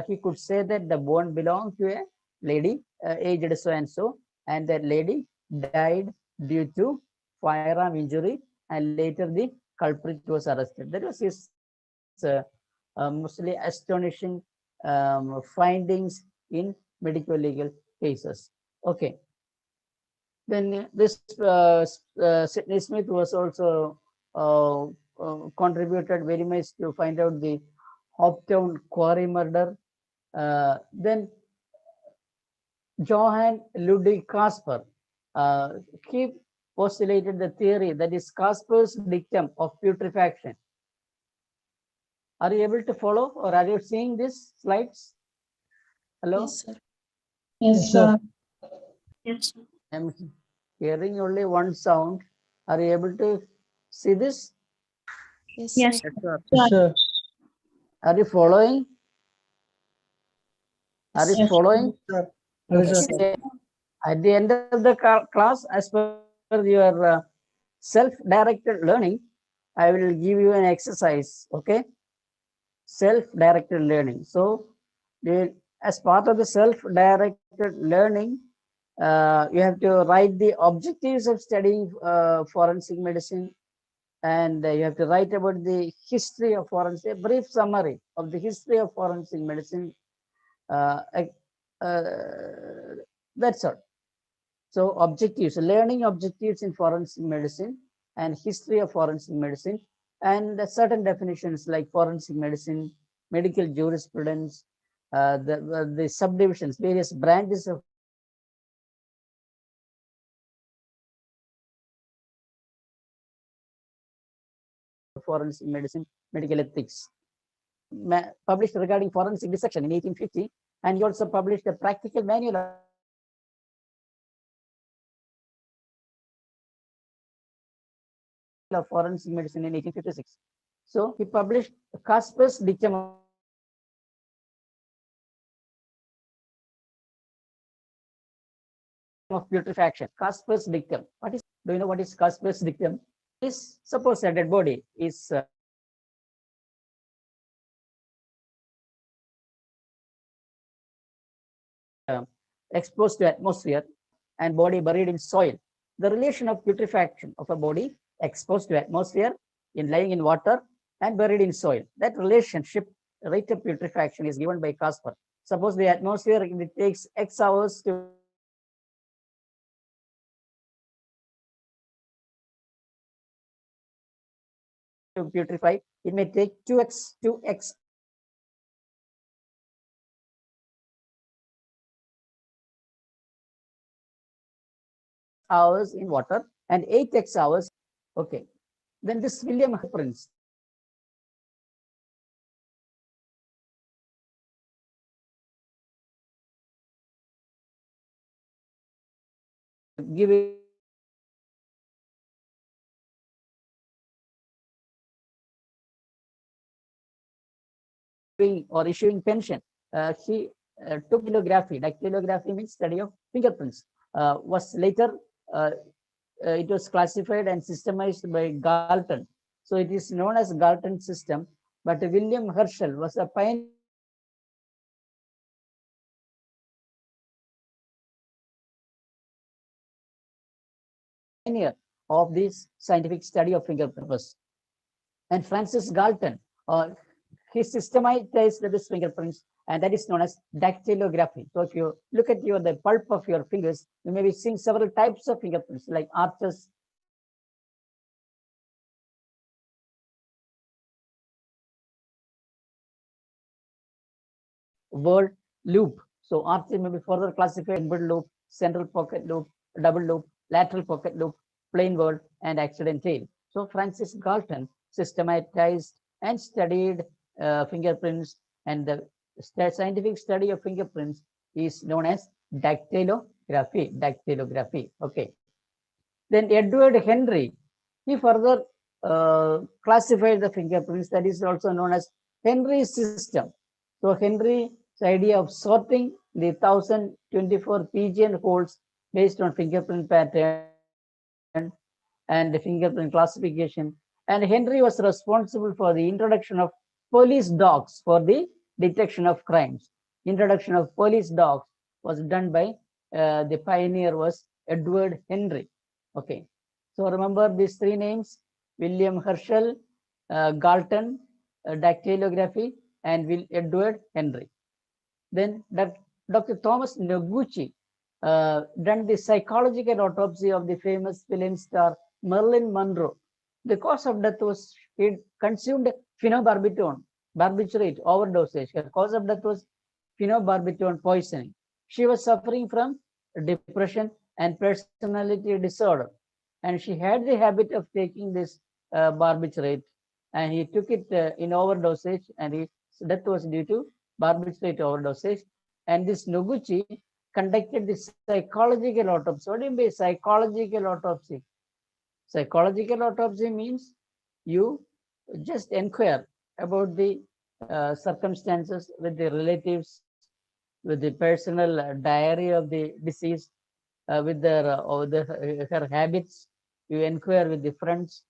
he could say that the bone belonged to a lady, aged so and so, and that lady died due to firearm injury, and later the culprit was arrested. That was his mostly astonishing findings in medical legal cases. Okay. Then this Sidney Smith was also contributed very much to find out the Hoptown quarry murder. Then Johann Ludwig Kasper, he postulated the theory that is Kasper's dictum of putrefaction. Are you able to follow, or are you seeing these slides? Hello? Yes, sir. Yes, sir. Yes, sir. I'm hearing only one sound. Are you able to see this? Yes, Yes, sir. sir. Are you following? Are you Yes, following? Yes, Okay. At the end of the class, as per your self-directed learning, I will give you an exercise. Okay. Self-directed learning. So, as part of the self-directed learning, you have to write the objectives of studying forensic medicine, and you have to write about the history of forensic, a brief summary of the history of forensic medicine. Uh, uh, that's all. So objectives, learning objectives in forensic medicine and history of forensic medicine, and certain definitions like forensic medicine, medical jurisprudence, the subdivisions, various branches of forensic medicine, medical ethics, published regarding forensic dissection in 1850, and he also published a practical manual of forensic medicine in 1856. So he published Kasper's dictum of putrefaction. Kasper's dictum. What is? Do you know what is Kasper's dictum? Is suppose a dead body is exposed to atmosphere and body buried in soil. The relation of putrefaction of a body exposed to atmosphere, in lying in water and buried in soil. That relationship, rate of putrefaction, is given by Kasper. Suppose the atmosphere, it takes X hours to putrefy, it may take 2x hours in water and 8x hours. Okay. Then this William Prince. Giving or issuing pension. He took dactylography. Dactylography means study of fingerprints. Was later it was classified and systemized by Galton. So it is known as Galton system. But William Herschel was a pioneer of this scientific study of fingerprints. And Francis Galton, he systematized this fingerprints, and that is known as dactylography. So if you look at the pulp of your fingers, you may be seeing several types of fingerprints like arches, word, loop. So arches may be further classified inward loop, central pocket loop, double loop, lateral pocket loop, plain word, and accidental. So Francis Galton systematized and studied fingerprints, and the scientific study of fingerprints is known as dactylography. Dactylography. Okay. Then Edward Henry, he further classified the fingerprints. That is also known as Henry's system. So Henry's idea of sorting the 1024 pigeonholes based on fingerprint pattern and the fingerprint classification. And Henry was responsible for the introduction of police dogs for the detection of crimes. Introduction of police dogs was done by the pioneer was Edward Henry. Okay. So remember these three names: William Herschel, Galton, dactylography, and Edward Henry. Then Dr. Thomas Noguchi done the psychological autopsy of the famous film star Marilyn Monroe. The cause of death was he consumed phenobarbital, barbiturate overdosage. Her cause of death was phenobarbital poisoning. She was suffering from depression and personality disorder, and she had the habit of taking this barbiturate, and he took it in overdosage, and his death was due to barbiturate overdosage. And this Noguchi conducted the psychological autopsy. What do you mean by psychological autopsy? Psychological autopsy means you just inquire about the circumstances with the relatives, with the personal diary of the deceased, with her habits. You inquire with the friends,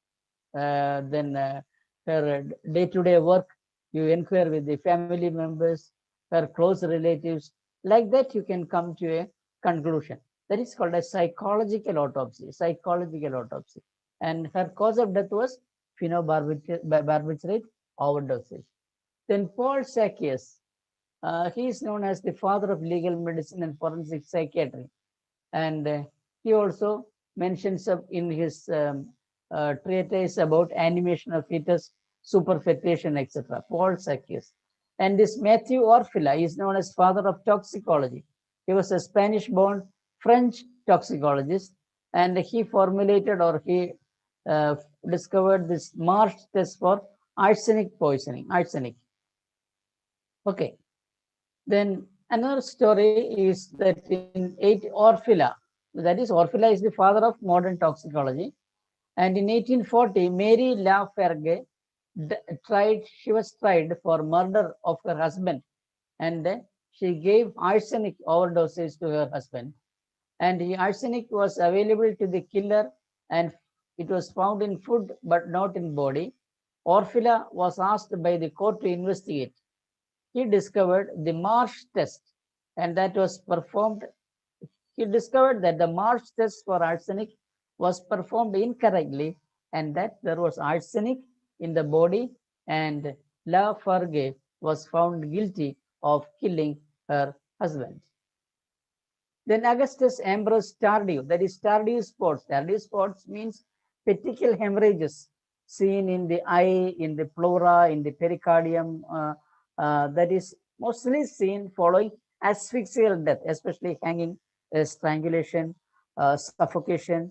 then her day-to-day work. You inquire with the family members, her close relatives. Like that, you can come to a conclusion. That is called a psychological autopsy. Psychological autopsy. And her cause of death was phenobarbiturate overdosage. Then Paul Sackius, he is known as the father of legal medicine and forensic psychiatry. And he also mentions in his treatise about animation of fetus, superfetation, etc. Paul Sackius. And this Matthew Orfila is known as father of toxicology. He was a Spanish-born French toxicologist, and he formulated or he discovered this Marsh test for arsenic poisoning. Arsenic. Okay. Then another story is that in Orfila, that is Orfila is the father of modern toxicology. And in 1840, Mary Lafargue she was tried for murder of her husband, and she gave arsenic overdoses to her husband. And the arsenic was available to the killer, and it was found in food but not in body. Orfila was asked by the court to investigate. He discovered the Marsh test, and that was performed. He discovered that the Marsh test for arsenic was performed incorrectly, and that there was arsenic in the body, and Lafargue was found guilty of killing her husband. Then Augustus Ambrose Tardieu, that is Tardieu spots. Tardieu spots means petechial hemorrhages seen in the eye, in the pleura, in the pericardium, that is mostly seen following asphyxial death, especially hanging, strangulation, suffocation,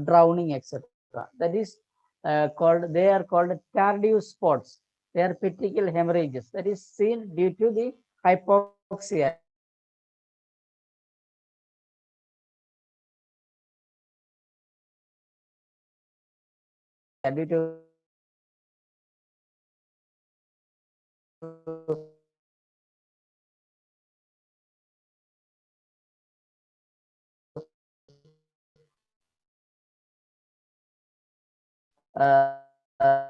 drowning, etc. That is they are called tardive spots. They are petechial hemorrhages. That is seen due to the hypoxia. Due to uh, uh,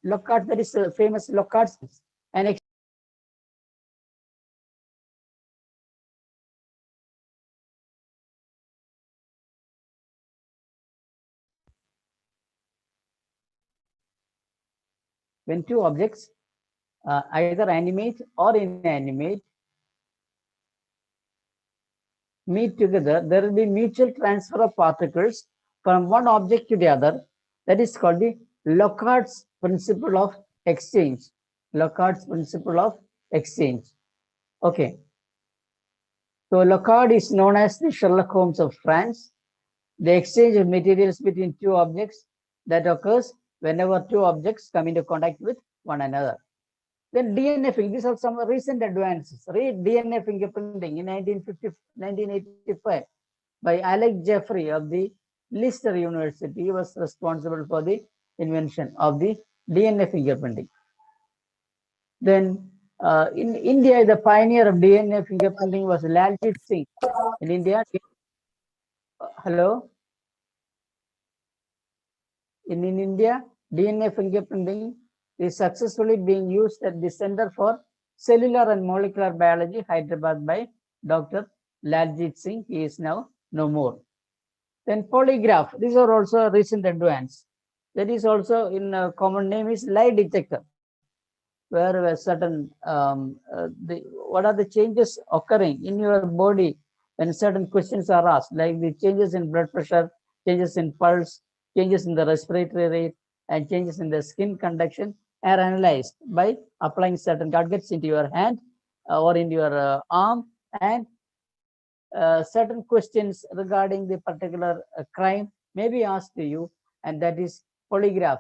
Lockhart, that is famous Lockhart's, and when two objects either animate or inanimate meet together, there will be mutual transfer of particles from one object to the other. That is called the Lockhart's principle of exchange. Lockhart's principle of exchange. Okay. So Lockhart is known as the Sherlock Holmes of France. The exchange of materials between two objects that occurs whenever two objects come into contact with one another. Then DNA fingerprinting, these are some recent advances. Read DNA fingerprinting in 1985 by Alex Jeffrey of the Leicester University. He was responsible for the invention of the DNA fingerprinting. Then in India, the pioneer of DNA fingerprinting was Laljit Singh. In India, hello? In India, DNA fingerprinting is successfully being used at the Center for Cellular and Molecular Biology, Hyderabad, by Dr. Laljit Singh. He is now no more. Then polygraph. These are also a recent advance. That is also in a common name is lie detector, where a certain what are the changes occurring in your body when certain questions are asked, like the changes in blood pressure, changes in pulse, changes in the respiratory rate, and changes in the skin conduction are analyzed by applying certain gadgets into your hand or in your arm, and certain questions regarding the particular crime may be asked to you, and that is polygraph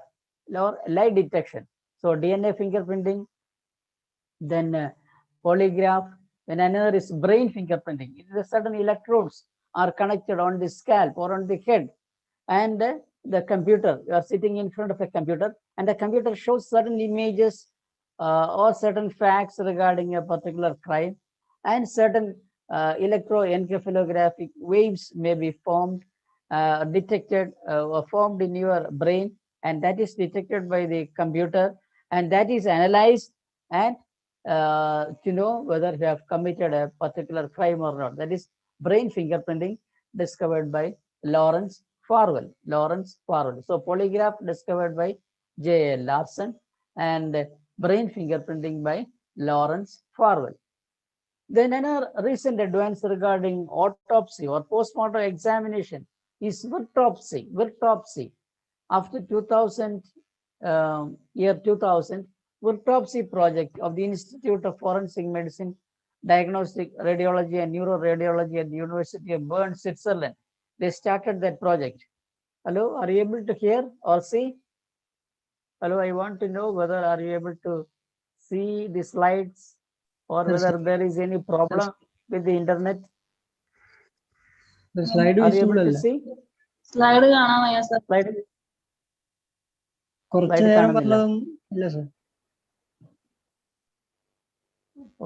or lie detection. So DNA fingerprinting, then polygraph, when another is brain fingerprinting. Certain electrodes are connected on the scalp or on the head, and the computer, you are sitting in front of a computer, and the computer shows certain images or certain facts regarding a particular crime, and certain electroencephalographic waves may be formed, detected or formed in your brain, and that is detected by the computer, and that is analyzed and to know whether you have committed a particular crime or not. That is brain fingerprinting, discovered by Lawrence Farwell. Lawrence Farwell. So polygraph discovered by J.A. Larson, and brain fingerprinting by Lawrence Farwell. Then another recent advance regarding autopsy or postmortem examination is virtopsy. Virtopsy. After 2000, year 2000, virtopsy project of the Institute of Forensic Medicine, Diagnostic Radiology and Neuroradiology at the University of Bern, Switzerland. They started that project. Hello, are you able to hear or see? Hello, I want to know whether are you able to see the slides, or Yes, whether there is any problem with the internet. The slide Are you able to visible. see? Slide കാണാൻ വയ്യ sir. Slide. കുറച്ച് Slide നേരം കാണുന്നില്ല. വല്ലതും ഇല്ല sir.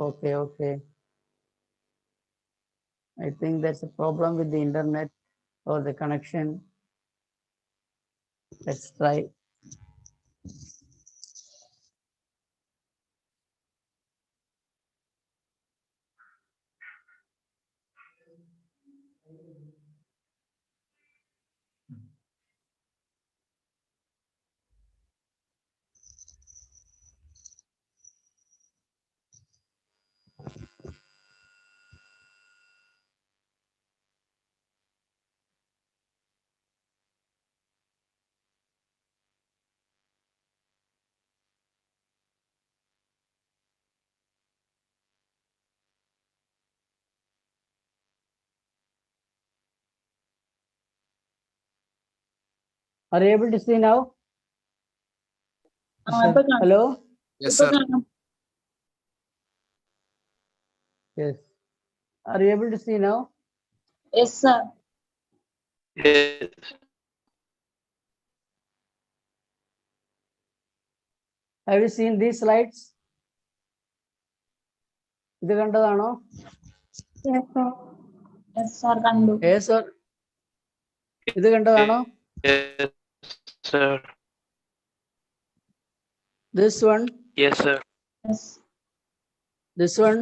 Okay, okay. I think there's a problem with the internet or the connection. Let's try. Are you able to see now? ഇപ്പൊ കാണാം. Hello? Yes, ഇപ്പൊ sir. കാണാം. Yes. Are you able to see now? Yes, sir. Yes. Have you seen these slides? ഇത് കണ്ടതാണോ? Yes, sir. കണ്ടു. Yes, sir. ഇത് കണ്ടതാണോ? Yes, sir. This one, Yes, sir. Yes. this one,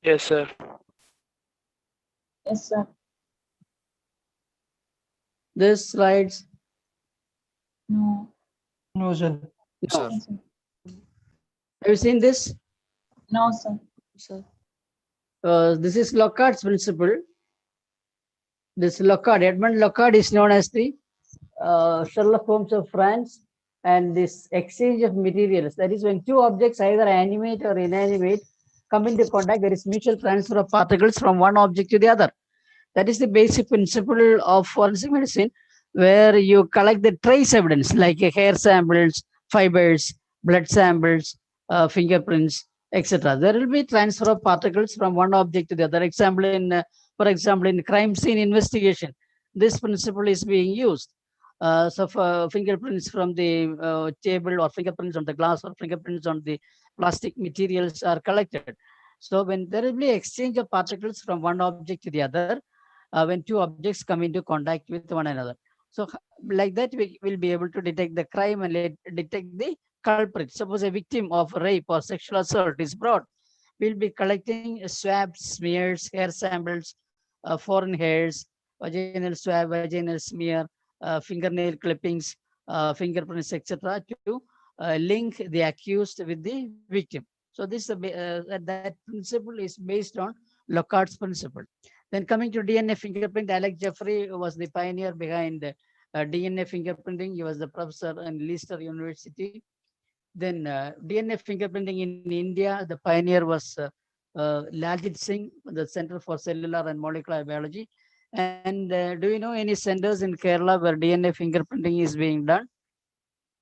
Yes, sir. Yes, sir. this slides. No. No, sir. No. Sir. Yes, sir. Have you seen this? No, sir. This is Locard's principle. This Locard, Edmund Locard is known as the Sherlock Holmes of France, and this exchange of materials, that is when two objects either animate or inanimate come into contact, there is mutual transfer of particles from one object to the other. That is the basic principle of forensic medicine, where you collect the trace evidence like hair samples, fibers, blood samples, fingerprints, etc. There will be transfer of particles from one object to the other. For example, in crime scene investigation, this principle is being used. So for fingerprints from the table, or fingerprints on the glass, or fingerprints on the plastic materials are collected. So when there will be exchange of particles from one object to the other, when two objects come into contact with one another. So like that, we will be able to detect the crime and detect the culprit. Suppose a victim of rape or sexual assault is brought, we'll be collecting swabs, smears, hair samples, foreign hairs, vaginal swab, vaginal smear, fingernail clippings, fingerprints, etc., to link the accused with the victim. So this that principle is based on Locard's principle. Then coming to DNA fingerprint, Alex Jeffrey was the pioneer behind DNA fingerprinting. He was the professor in Leicester University. Then DNA fingerprinting in India, the pioneer was Laljit Singh, the Center for Cellular and Molecular Biology. And do you know any centers in Kerala where DNA fingerprinting is being done?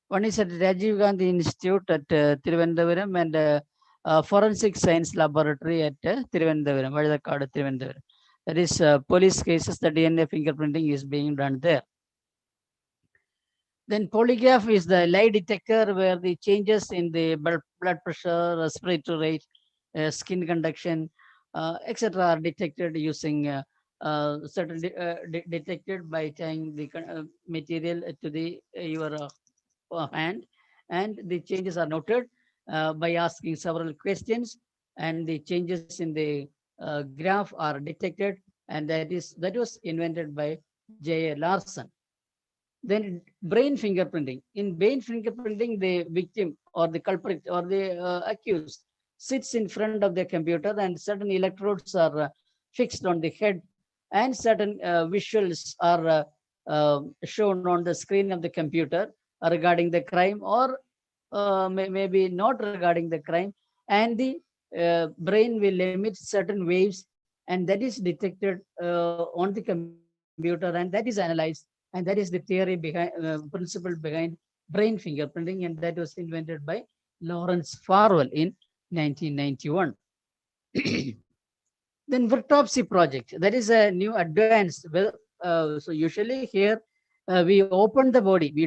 One is at Rajiv Gandhi Institute at Thiruvananthapuram, and Forensic Science Laboratory at Thiruvananthapuram, Vazhakadu, Thiruvananthapuram. That is police cases, the DNA fingerprinting is being done there. Then polygraph is the lie detector where the changes in the blood pressure, respiratory rate, skin conduction, etc. are detected using certain detected by tying the material to the your hand, and the changes are noted by asking several questions, and the changes in the graph are detected, and that was invented by J.A. Larson. Then brain fingerprinting. In brain fingerprinting, the victim or the culprit or the accused sits in front of the computer, and certain electrodes are fixed on the head, and certain visuals are shown on the screen of the computer regarding the crime, or maybe not regarding the crime, and the brain will emit certain waves, and that is detected on the computer, and that is analyzed, and that is the theory behind principle behind brain fingerprinting, and that was invented by Lawrence Farwell in 1991. Then Virtopsy project, that is a new advanced. So usually here we open the body, we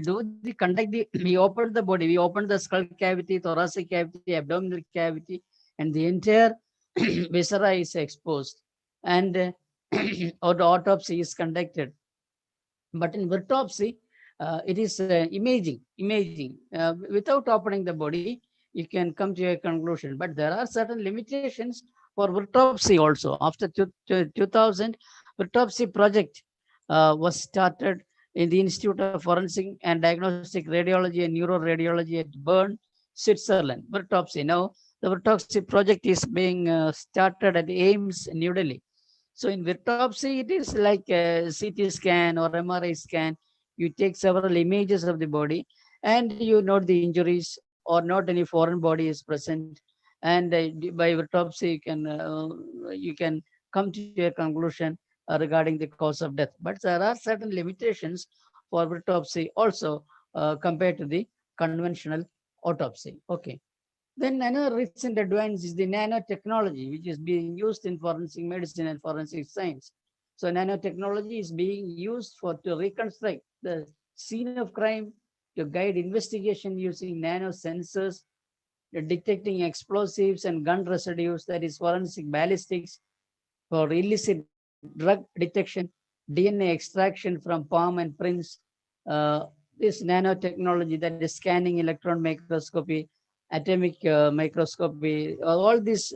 open the body, we open the skull cavity, thoracic cavity, abdominal cavity, and the entire viscera is exposed, and or the autopsy is conducted. But in Virtopsy, it is imaging. Without opening the body, you can come to a conclusion. But there are certain limitations for Virtopsy also. After 2000, Virtopsy project was started in the Institute of Forensic and Diagnostic Radiology and Neuroradiology at Bern, Switzerland. Virtopsy. Now, the Virtopsy project is being started at AIIMS, New Delhi. So in Virtopsy, it is like a CT scan or MRI scan. You take several images of the body, and you note the injuries, or not any foreign body is present. And by Virtopsy, you can come to a conclusion regarding the cause of death. But there are certain limitations for autopsy also compared to the conventional autopsy. Okay. Then another recent advance is the nanotechnology, which is being used in forensic medicine and forensic science. So nanotechnology is being used to reconstruct the scene of crime, to guide investigation using nanosensors, detecting explosives and gun residues, that is forensic ballistics, for illicit drug detection, DNA extraction from palm and prints, this nanotechnology, that is scanning electron microscopy, atomic microscopy, all these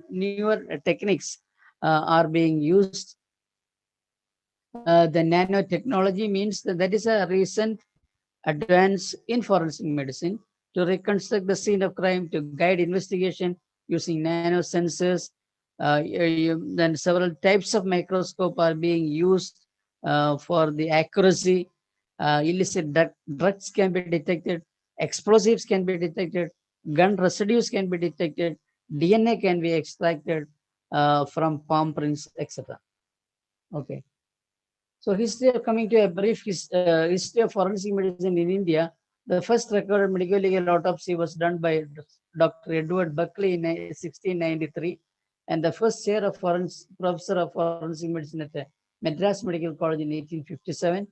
newer techniques are being used. The nanotechnology means that is a recent advance in forensic medicine to reconstruct the scene of crime, to guide investigation using nanosensors. Then several types of microscope are being used for the accuracy. Illicit drugs can be detected, explosives can be detected, gun residues can be detected, DNA can be extracted from palm prints, etc. Okay. So coming to a brief history of forensic medicine in India. The first recorded medical legal autopsy was done by Dr. Edward Buckley in 1693, and the first chair of professor of forensic medicine at the Madras Medical College in 1857.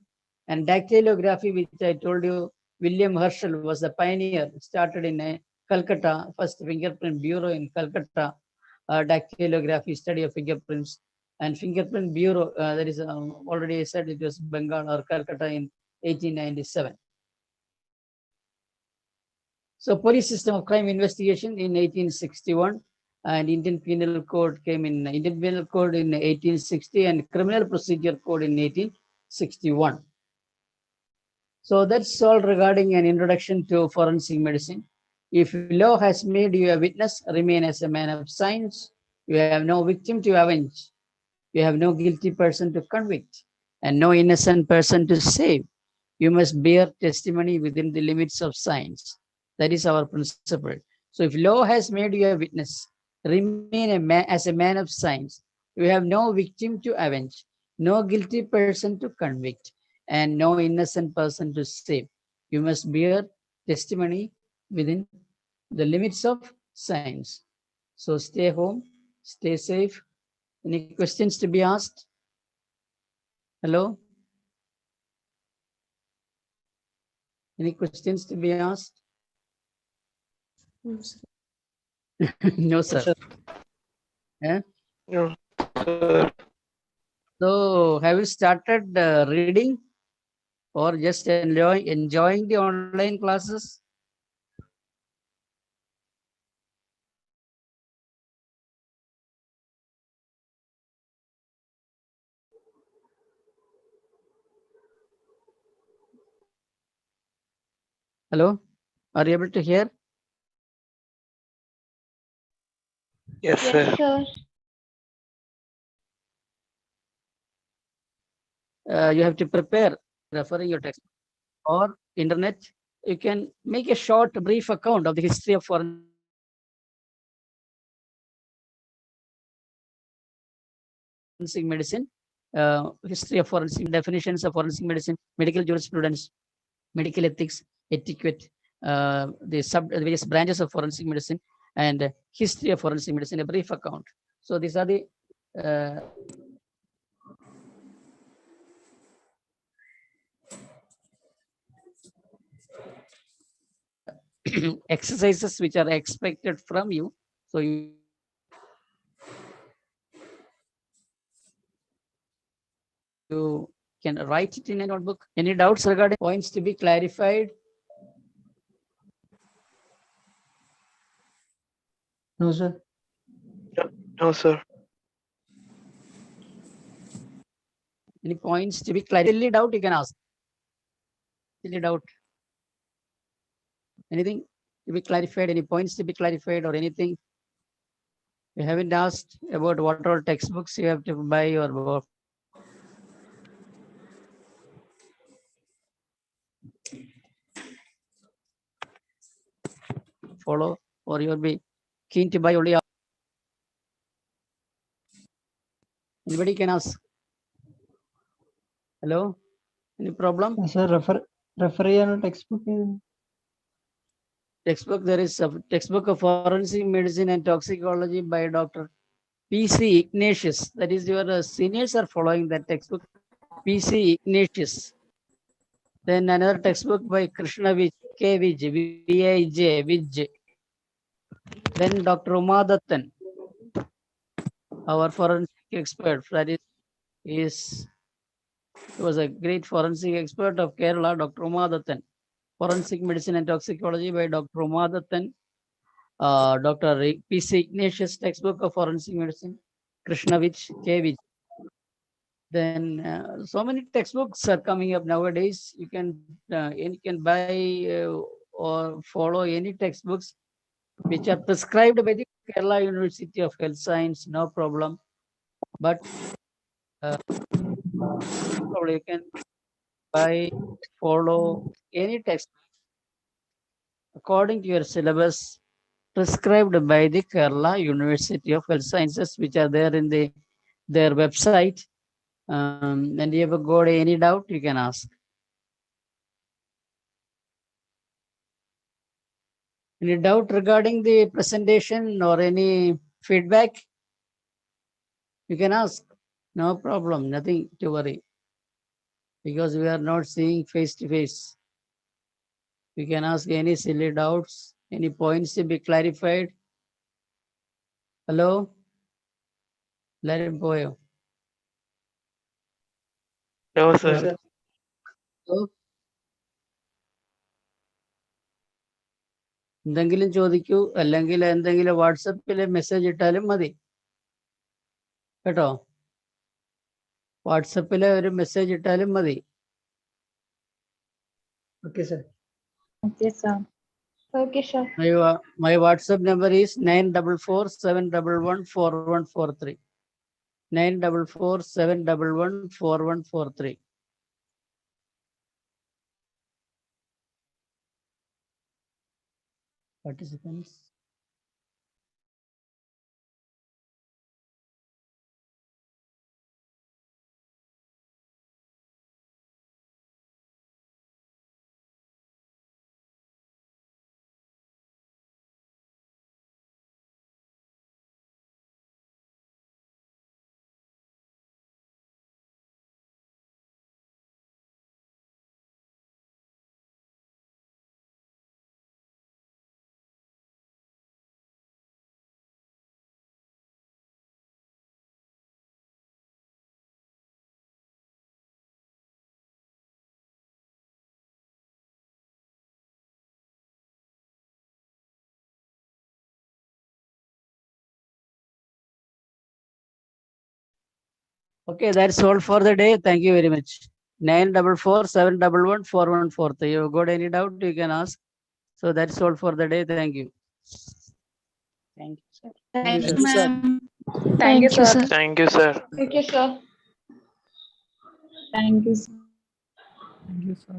And dactylography, which I told you, William Herschel was the pioneer, started in Calcutta, first fingerprint bureau in Calcutta, dactylography, study of fingerprints. And fingerprint bureau, that is already said, it was Bengal or Calcutta in 1897. So police system of crime investigation in 1861, and Indian Penal Code came in Indian Penal Code in 1860, and Criminal Procedure Code in 1861. So that's all regarding an introduction to forensic medicine. If law has made you a witness, remain as a man of science. You have no victim to avenge. You have no guilty person to convict, and no innocent person to save. You must bear testimony within the limits of science. That is our principle. So if law has made you a witness, remain as a man of science. You have no victim to avenge, no guilty person to convict, and no innocent person to save. You must bear testimony within the limits of science. So stay home, stay safe. Any questions to be asked? Hello? Any questions to be asked? No, sir. sir. Yeah? No, sir. So have you started reading or just enjoying the online classes? Hello? Are you able to hear? Yes, sir. sir. You have to prepare referring your text or internet. You can make a short, brief account of the history of forensic medicine, history of forensic definitions of forensic medicine, medical jurisprudence, medical ethics, etiquette, the various branches of forensic medicine, and history of forensic medicine, a brief account. So these are the exercises which are expected from you. So you can write it in a notebook. Any doubts regarding points to be clarified? No, sir. No, sir. Any points to be clarified? Silly doubt you can ask. Silly doubt. Anything to be clarified? Any points to be clarified or anything? You haven't asked about what all textbooks you have to buy or follow, or you'll be keen to buy only. Anybody can ask. Hello? Any problem? Sir, refer ചെയ്യാനോ textbook ഏത്? Textbook, there is a textbook of forensic medicine and toxicology by Dr. P.C. Ignatius. That is your seniors are following that textbook. P.C. Ignatius. Then another textbook by Krishna Vij, K. Vij, V-I-J, Vij. Then Dr. Umadhattan, our forensic expert. That was a great forensic expert of Kerala, Dr. Umadhattan. Forensic medicine and toxicology by Dr. Umadhattan. Dr. P.C. Ignatius textbook of forensic medicine, Krishna Vij, K. Vij. Then so many textbooks are coming up nowadays. You can buy or follow any textbooks which are prescribed by the Kerala University of Health Science, no problem. But probably you can buy, follow any text according to your syllabus prescribed by the Kerala University of Health Sciences, which are there in their website. And if you have got any doubt, you can ask. Any doubt regarding the presentation or any feedback? You can ask. No problem, nothing to worry. Because we are not seeing face to face. You can ask any silly doubts, any points to be clarified. Hello? Let it go. No, sir. Hello? എന്തെങ്കിലും ചോദിക്കൂ, അല്ലെങ്കിൽ എന്തെങ്കിലും വാട്സപ്പിൽ message ഇട്ടാലും മതി കേട്ടോ. വാട്സപ്പിൽ ഒരു മെസ്സേജ് ഇട്ടാലും മതി. Okay, sir. Okay, sir. Okay, sure. My WhatsApp number is 944-711-4143. 944-711-4143. Participants. Okay, that's all for the day. Thank you very much. 944-711-4143. You got any doubt, you can ask. So that's all for the day. Thank you. Thank you, sir. Thank you, you, sir. ma'am. Thank you, sir. Thank you, sir. Thank you, sir. Thank you, sir. Thank you, sir.